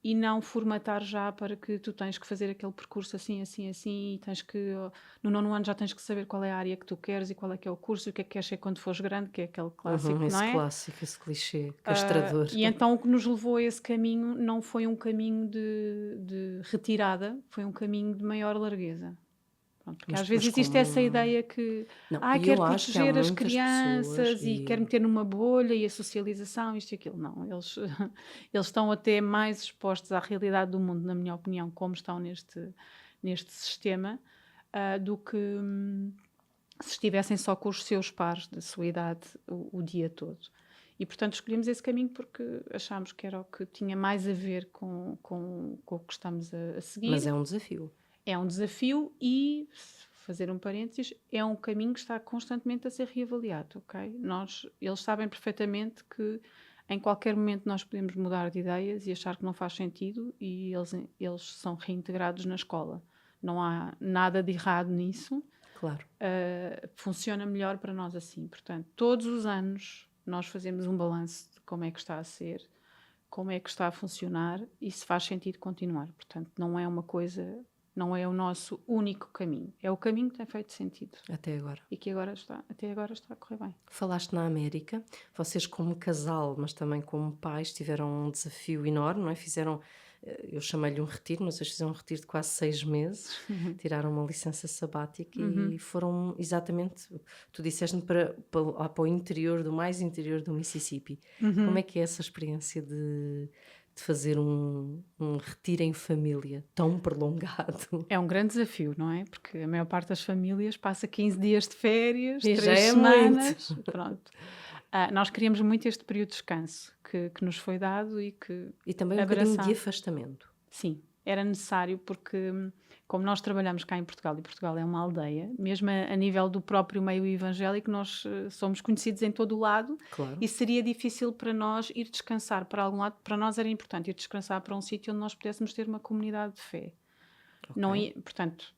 e não formatar já para que tu tens que fazer aquele percurso assim, assim, assim e tens que, no 9º ano já tens que saber qual é a área que tu queres e qual é que é o curso e o que é que queres ser quando fores grande, que é aquele clássico, não Esse é? clássico, esse clichê castrador. E então o que nos levou a esse caminho não foi um caminho de retirada, foi um caminho de maior largueza. Pronto, porque Mas às vezes depois existe essa como... ideia que Não, e quero eu acho que há proteger as muitas pessoas crianças e quero meter numa bolha e a socialização, isto e aquilo. Não, eles estão até mais expostos à realidade do mundo, na minha opinião, como estão neste sistema, do que se estivessem só com os seus pares da sua idade o dia todo. E, portanto, escolhemos esse caminho porque achámos que era o que tinha mais a ver com o que estamos a seguir. Mas é um desafio. É um desafio e, fazer um parênteses, é um caminho que está constantemente a ser reavaliado, ok? Eles sabem perfeitamente que em qualquer momento nós podemos mudar de ideias e achar que não faz sentido e eles são reintegrados na escola. Não há nada de errado nisso. Claro. Funciona melhor para nós assim. Portanto, todos os anos nós fazemos um balanço de como é que está a ser, como é que está a funcionar e se faz sentido continuar. Portanto, não é uma coisa... Não é o nosso único caminho. É o caminho que tem feito sentido. Até agora. E que até agora está a correr bem. Falaste na América. Vocês como casal, mas também como pais, tiveram um desafio enorme, não é? Fizeram, eu chamei-lhe um retiro, mas eles fizeram um retiro de quase 6 meses. Tiraram uma licença sabática e foram exatamente... Tu disseste-me para o interior, do mais interior do Mississippi. Como é que é essa experiência de fazer um retiro em família tão prolongado? É um grande desafio, não é? Porque a maior parte das famílias passa 15 dias de férias, E 3 já é semanas. muito. Pronto. Nós queríamos muito este período de descanso que nos foi dado e que E também um bocadinho de afastamento. Sim, era necessário porque, como nós trabalhamos cá em Portugal, e Portugal é uma aldeia, mesmo a nível do próprio meio evangélico, nós somos conhecidos em todo o lado. Claro. E seria difícil para nós ir descansar para algum lado. Para nós era importante ir descansar para um sítio onde nós pudéssemos ter uma comunidade de fé. Okay. Portanto,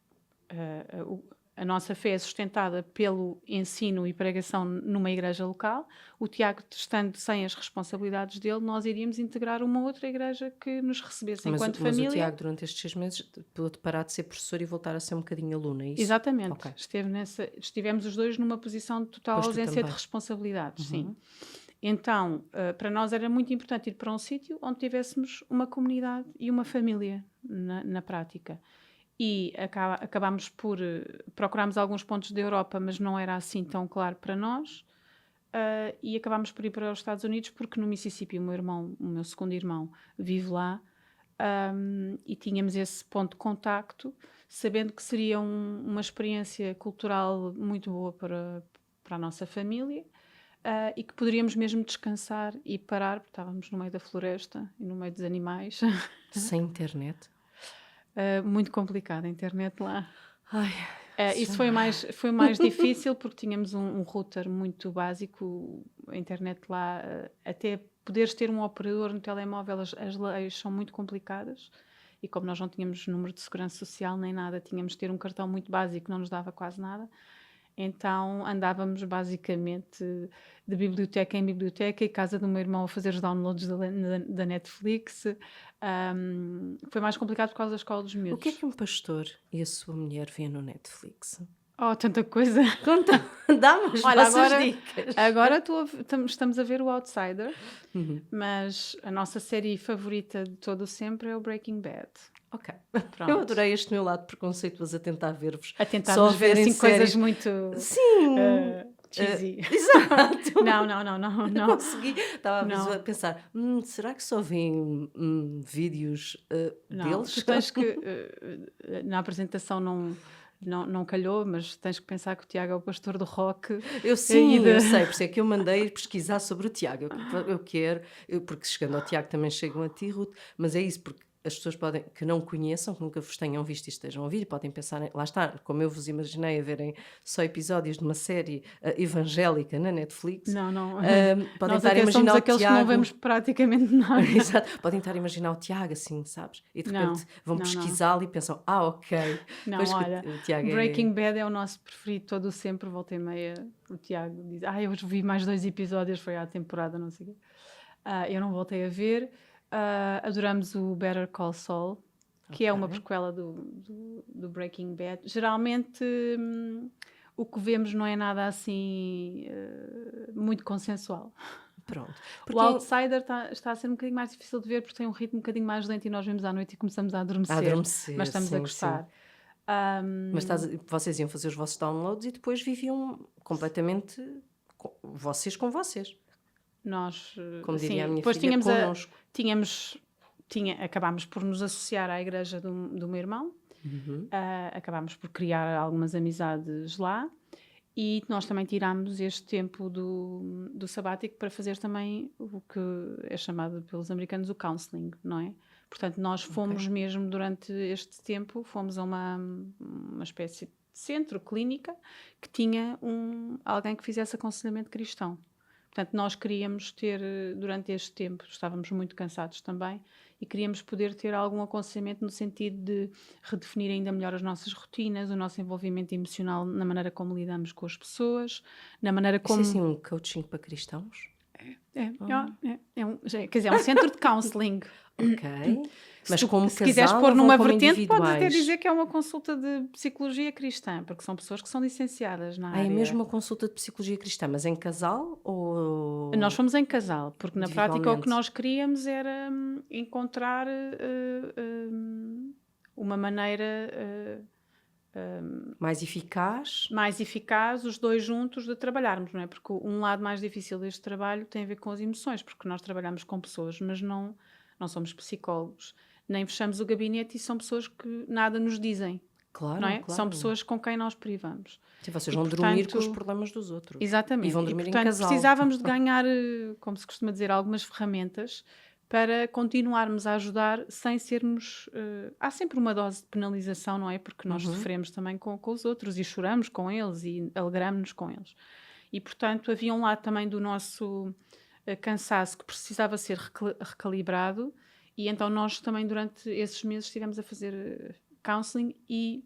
a nossa fé é sustentada pelo ensino e pregação numa igreja local. O Tiago, estando sem as responsabilidades dele, nós iríamos integrar uma outra igreja que nos recebesse enquanto família. Mas o Tiago, durante estes 6 meses, pôde parar de ser professor e voltar a ser um bocadinho aluna, é isso? Exatamente. Okay. Estivemos os dois numa posição de total ausência de responsabilidades, sim. Então, para nós era muito importante ir para um sítio onde tivéssemos uma comunidade e uma família na prática. E acabámos por procurarmos alguns pontos da Europa, mas não era assim tão claro para nós. E acabámos por ir para os Estados Unidos, porque no Mississippi o meu segundo irmão, vive lá. E tínhamos esse ponto de contacto, sabendo que seria uma experiência cultural muito boa para a nossa família. E que poderíamos mesmo descansar e parar, porque estávamos no meio da floresta e no meio dos animais. Sem internet? Muito complicado a internet lá. Ai, isso foi mais difícil porque tínhamos um router muito básico. A internet lá, até poderes ter um operador no telemóvel, as leis são muito complicadas. E como nós não tínhamos número de segurança social nem nada, tínhamos de ter um cartão muito básico que não nos dava quase nada. Então andávamos basicamente de biblioteca em biblioteca e casa do meu irmão a fazer os downloads da Netflix. Foi mais complicado por causa da escola dos miúdos. O que é que um pastor e a sua mulher vêem no Netflix? Oh, tanta coisa! Conta, dá-me as vossas dicas. Agora estamos a ver o Outsider, mas a nossa série favorita de todo sempre é o Breaking Bad. Ok. Pronto. Eu adorei este meu lado preconceituoso a tentar ver-vos. A tentar só ver assim coisas muito... Sim! cheesy. Exato! Não. Não consegui. Estava a pensar, será que só vêem vídeos deles? Tu tens que... na apresentação não calhou, mas tens que pensar que o Tiago é o pastor do rock. Eu sei, por isso é que eu mandei pesquisar sobre o Tiago. Eu quero, porque chegando ao Tiago também chegam a ti, Ruth, mas é isso, porque as pessoas podem, que não conheçam, que nunca vos tenham visto e estejam a ouvir, podem pensar, lá está, como eu vos imaginei a verem só episódios de uma série evangélica na Netflix, Não, não. podem Nós estar a até somos imaginar o aqueles que não Tiago. vemos praticamente nada. Exato, podem estar a imaginar o Tiago assim, sabes? E de repente vão não. pesquisá-lo e pensam, ok. Não, Pois que olha, o Tiago Breaking Bad é o nosso preferido todo o sempre, volta e meia, o Tiago diz, eu vi mais 2 episódios, foi à temporada, não sei o quê. Eu não voltei a ver. Adoramos o Better Call Saul, que é uma prequela do Breaking Bad. Geralmente o que vemos não é nada assim muito consensual. Pronto. O Outsider está a ser um bocadinho mais difícil de ver porque tem um ritmo um bocadinho mais lento e nós vemos à noite e começamos a adormecer. Mas estamos sim, a gostar. Mas vocês iam fazer os vossos downloads e depois viviam completamente vocês com vocês. Nós, como diria a minha depois filha, connosco. Acabámos por nos associar à igreja do meu irmão, acabámos por criar algumas amizades lá e nós também tirámos este tempo do sabático para fazer também o que é chamado pelos americanos o counseling, não é? Portanto, nós fomos mesmo durante este tempo, fomos a uma espécie de centro, clínica, que tinha alguém que fizesse aconselhamento cristão. Portanto, nós queríamos ter, durante este tempo, estávamos muito cansados também, e queríamos poder ter algum aconselhamento no sentido de redefinir ainda melhor as nossas rotinas, o nosso envolvimento emocional na maneira como lidamos com as pessoas, na maneira como... Isso é assim um coaching para cristãos? Quer dizer, é um centro de counseling. Ok. Mas se quiseres pôr numa vertente, podes até dizer que é uma consulta de psicologia cristã, porque são pessoas que são licenciadas na área. É mesmo uma consulta de psicologia cristã, mas em casal ou... Nós fomos em casal, porque na prática o que nós queríamos era encontrar uma maneira... mais eficaz, os dois juntos de trabalharmos, não é? Porque um lado mais difícil deste trabalho tem a ver com as emoções, porque nós trabalhamos com pessoas, mas não somos psicólogos, nem fechamos o gabinete e são pessoas que nada nos dizem. Claro, não é? claro. São pessoas com quem nós privamos. Sim, vocês vão dormir com os problemas dos outros. Exatamente. E vão dormir portanto, em casal. Precisávamos de ganhar, como se costuma dizer, algumas ferramentas para continuarmos a ajudar sem sermos... há sempre uma dose de penalização, não é? Porque nós sofremos também com os outros e choramos com eles e alegramos-nos com eles. E, portanto, havia um lado também do nosso cansaço que precisava ser recalibrado e então nós também durante esses meses estivemos a fazer counseling e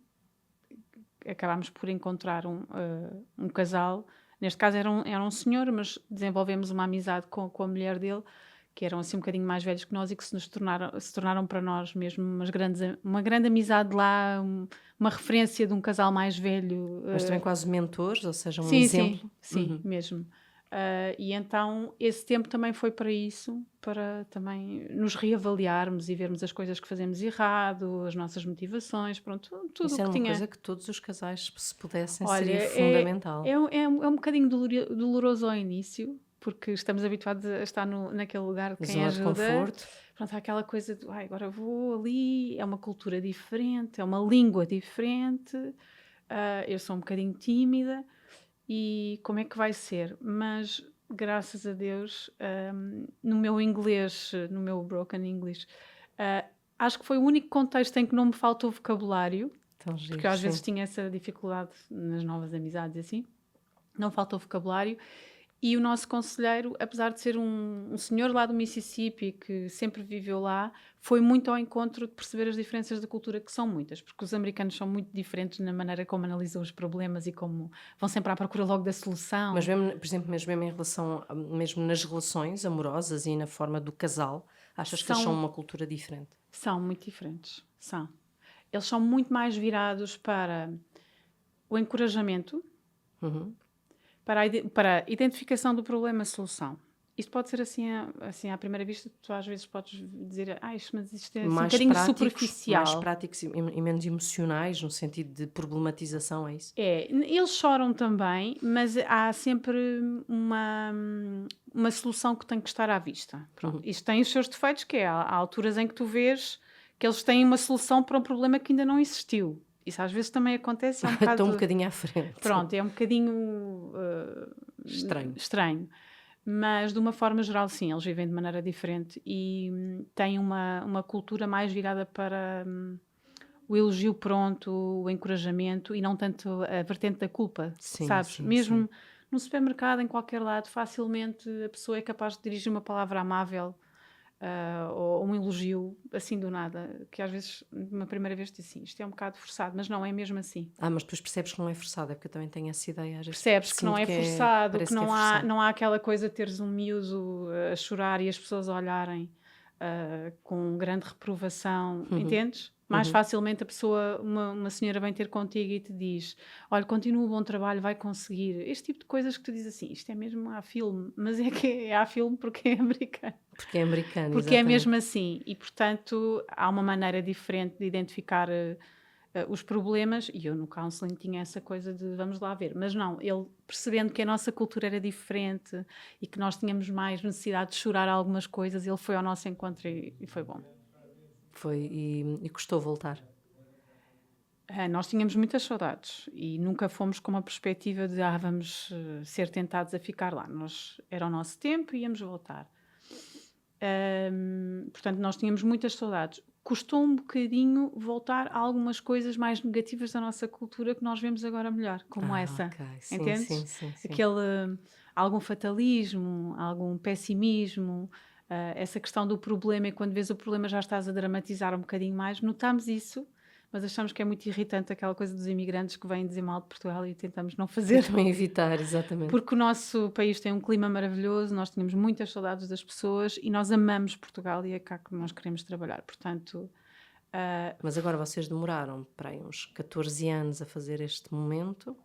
acabámos por encontrar um casal. Neste caso era um senhor, mas desenvolvemos uma amizade com a mulher dele, que eram assim um bocadinho mais velhos que nós e que se tornaram para nós mesmo uma grande amizade lá, uma referência de um casal mais velho. Mas também quase mentores, ou seja, um sim, exemplo. Sim, mesmo. E então esse tempo também foi para isso, para também nos reavaliarmos e vermos as coisas que fazemos errado, as nossas motivações, pronto, tudo isso o que era tinha. Uma coisa que todos os casais, se pudessem, Olha, seria fundamental. É um bocadinho doloroso ao início, porque estamos habituados a estar naquele lugar de quem ajuda. De conforto. Pronto, há aquela coisa de, agora vou ali, é uma cultura diferente, é uma língua diferente, eu sou um bocadinho tímida, e como é que vai ser? Mas, graças a Deus, no meu inglês, no meu broken English, acho que foi o único contexto em que não me faltou vocabulário, porque eu às vezes tinha essa dificuldade nas novas amizades, assim, não faltou vocabulário. E o nosso conselheiro, apesar de ser um senhor lá do Mississippi que sempre viveu lá, foi muito ao encontro de perceber as diferenças da cultura, que são muitas, porque os americanos são muito diferentes na maneira como analisam os problemas e como vão sempre à procura logo da solução. Mas mesmo, por exemplo, mesmo em relação, mesmo nas relações amorosas e na forma do casal, achas que eles são uma cultura diferente? São muito diferentes, são. Eles são muito mais virados para o encorajamento, para a identificação do problema e solução. Isto pode ser assim à primeira vista, tu às vezes podes dizer, mas isto é um bocadinho superficial. Mais práticos e menos emocionais, no sentido de problematização, é isso? Eles choram também, mas há sempre uma solução que tem que estar à vista. Pronto. Isto tem os seus defeitos, que há alturas em que tu vês que eles têm uma solução para um problema que ainda não existiu. Isso às vezes também acontece. Estão um bocadinho à frente. Pronto, é um bocadinho estranho. Mas, de uma forma geral, sim, eles vivem de maneira diferente e têm uma cultura mais virada para o elogio pronto, o encorajamento e não tanto a vertente da culpa, Sim, sabes? sim, sim. Mesmo no supermercado, em qualquer lado, facilmente a pessoa é capaz de dirigir uma palavra amável, ou um elogio assim do nada, que às vezes, uma primeira vez, diz assim, isto é um bocado forçado, mas não é mesmo assim. Mas depois percebes que não é forçado, é porque eu também tenho essa ideia, às vezes Percebes que não sinto é que é, forçado, que parece que é forçado. não há aquela coisa de teres um miúdo a chorar e as pessoas a olharem com grande reprovação, Uhum, entendes? Mais uhum. facilmente a pessoa, uma senhora vem ter contigo e te diz: olha, continua o bom trabalho, vai conseguir. Este tipo de coisas que tu dizes assim, isto é mesmo a filme, mas é que é a filme porque é americano. Porque é americano, Porque é exatamente. mesmo assim, e portanto há uma maneira diferente de identificar os problemas, e eu no counseling tinha essa coisa de vamos lá ver, mas não, ele percebendo que a nossa cultura era diferente e que nós tínhamos mais necessidade de chorar algumas coisas, ele foi ao nosso encontro e foi bom. Foi, e custou voltar. Nós tínhamos muitas saudades e nunca fomos com uma perspectiva de vamos ser tentados a ficar lá. Era o nosso tempo e íamos voltar. Portanto, nós tínhamos muitas saudades. Custou um bocadinho voltar a algumas coisas mais negativas da nossa cultura que nós vemos agora melhor, como essa, Ok, sim, sim, entendes? sim, sim. Algum fatalismo, algum pessimismo, essa questão do problema, e quando vês o problema já estás a dramatizar um bocadinho mais. Notámos isso, mas achamos que é muito irritante aquela coisa dos imigrantes que vêm dizer mal de Portugal e tentamos não E fazer. também evitar, exatamente. Porque o nosso país tem um clima maravilhoso, nós tínhamos muitas saudades das pessoas e nós amamos Portugal e é cá que nós queremos trabalhar. Portanto, Mas agora vocês demoraram para aí uns 14 anos a fazer este momento,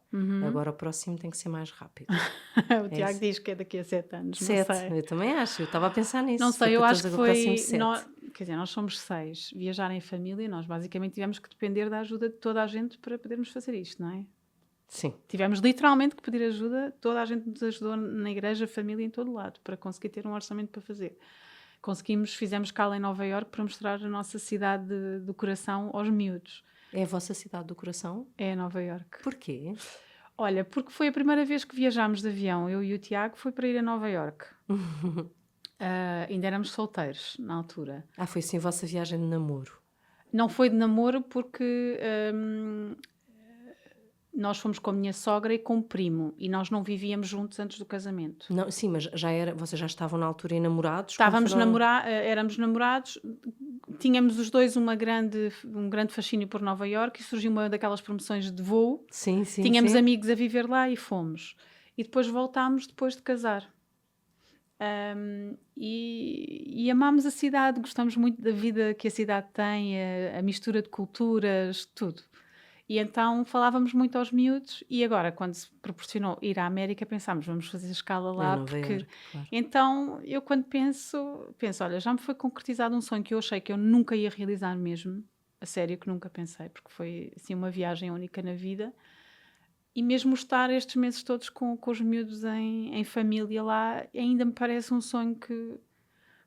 agora o próximo tem que ser mais rápido. o É Tiago isso? diz que é daqui a 7 anos, não 7, sei. eu também acho, eu estava a pensar Não nisso, foi sei, eu acho 14, que agora o próximo foi. 7. Quer dizer, nós somos 6. Viajar em família, nós basicamente tivemos que depender da ajuda de toda a gente para podermos fazer isto, não é? Sim. Tivemos literalmente que pedir ajuda, toda a gente nos ajudou na igreja, família, em todo lado, para conseguir ter um orçamento para fazer. Fizemos escala em Nova Iorque para mostrar a nossa cidade do coração aos miúdos. É a vossa cidade do coração? É Nova Iorque. Porquê? Olha, porque foi a primeira vez que viajámos de avião, eu e o Tiago, foi para ir a Nova Iorque. Ainda éramos solteiros na altura. Foi sim a vossa viagem de namoro. Não foi de namoro porque nós fomos com a minha sogra e com o primo e nós não vivíamos juntos antes do casamento. Não, sim, mas vocês já estavam na altura enamorados? Quando Éramos namorados, tínhamos os dois um grande fascínio por Nova Iorque e surgiu uma daquelas promoções de voo. Sim, sim, Tínhamos sim. amigos a viver lá e fomos. E depois voltámos depois de casar. E amámos a cidade, gostamos muito da vida que a cidade tem, a mistura de culturas, tudo. E então falávamos muito aos miúdos e agora, quando se proporcionou ir à América, pensámos, vamos fazer escala lá, Nova porque... Iorque, claro. Então, eu quando penso, olha, já me foi concretizado um sonho que eu achei que eu nunca ia realizar mesmo, a sério que nunca pensei, porque foi assim uma viagem única na vida. E mesmo estar estes meses todos com os miúdos em família lá, ainda me parece um sonho que...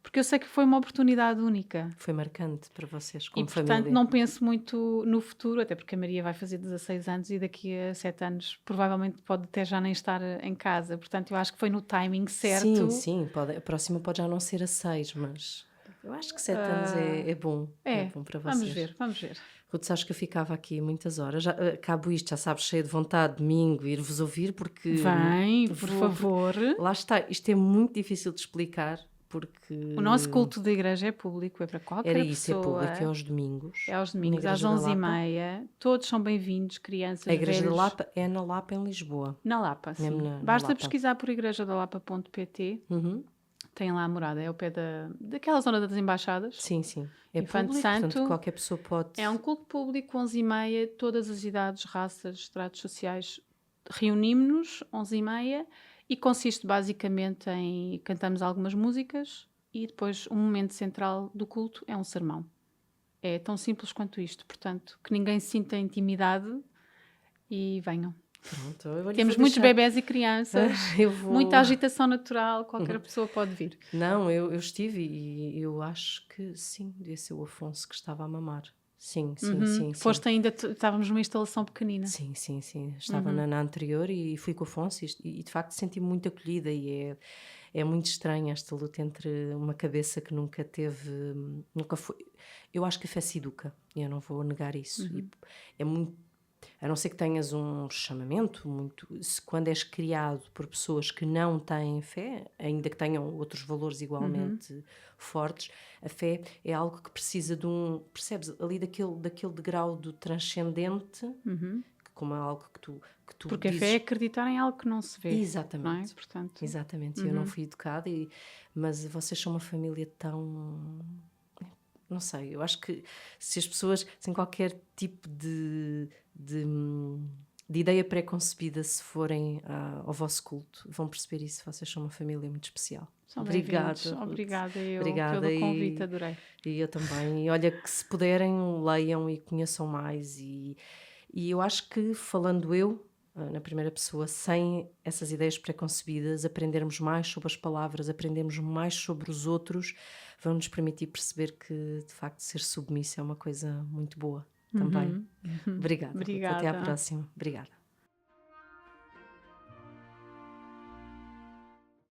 Porque eu sei que foi uma oportunidade única. Foi marcante para vocês, E, como portanto, família. não penso muito no futuro, até porque a Maria vai fazer 16 anos e daqui a 7 anos provavelmente pode até já nem estar em casa. Portanto, eu acho que foi no timing certo. Sim, a próxima pode já não ser a 6, mas eu acho que 7 anos é bom. É bom para vocês. Vamos ver. Ruth, sabes que eu ficava aqui muitas horas. Acabo isto, já sabes, cheia de vontade, domingo, ir-vos ouvir, porque... Vem, por favor. Lá está, isto é muito difícil de explicar, porque... O nosso culto da igreja é público, é para qualquer Era isso, pessoa. é público, é aos domingos. É aos na domingos, às Igreja da Lapa. 11h30. Todos são bem-vindos, crianças, A Igreja velhos. da Lapa é na Lapa, em Lisboa. Na Lapa, sim. Mesmo na Basta Lapa. pesquisar por igrejadalapa.pt. Uhum. Tem lá a morada, é ao pé daquela zona das embaixadas. Sim, sim. É Infante público, Santo. portanto qualquer pessoa pode... É um culto público, 11h30, todas as idades, raças, estratos sociais. Reunimos-nos, 11h30, e consiste basicamente em cantamos algumas músicas e depois um momento central do culto é um sermão. É tão simples quanto isto, portanto, que ninguém se sinta intimidade e venham. Pronto, eu vou-lhe Temos vou muitos deixar. bebés e crianças, Eu muita agitação natural, qualquer pessoa pode vir. Não, eu estive e eu acho que sim, devia ser o Afonso que estava a mamar. Sim, sim, Uhum. sim, sim. Foste ainda, estávamos numa instalação pequenina. Sim, sim, sim. Estava na anterior e fui com o Afonso e de facto senti-me muito acolhida e é muito estranha esta luta entre uma cabeça que nunca teve, nunca foi. Eu acho que a fé se educa, e eu não vou negar isso. E é muito, a não ser que tenhas um chamamento, muito, se quando és criado por pessoas que não têm fé, ainda que tenham outros valores igualmente fortes, a fé é algo que precisa de percebes, ali daquele degrau do transcendente, que como é algo que tu Porque a fé é dizes. acreditar em algo que não se vê, não é? Exatamente. Portanto, Exatamente, eu não fui educada, mas vocês são uma família tão. Não sei, eu acho que se as pessoas, sem qualquer tipo de ideia pré-concebida, se forem ao vosso culto, vão perceber isso. Vocês são uma família muito especial. são bem-vindos. Obrigada, Ruth. Obrigada eu Obrigada pelo convite, adorei. e eu também. E olha que se puderem, leiam e conheçam mais. E eu acho que, falando eu, na primeira pessoa, sem essas ideias preconcebidas, aprendermos mais sobre as palavras, aprendermos mais sobre os outros, vão nos permitir perceber que, de facto, ser submisso é uma coisa muito boa também. Obrigada, Ruth. Até à Obrigada. próxima. Obrigada.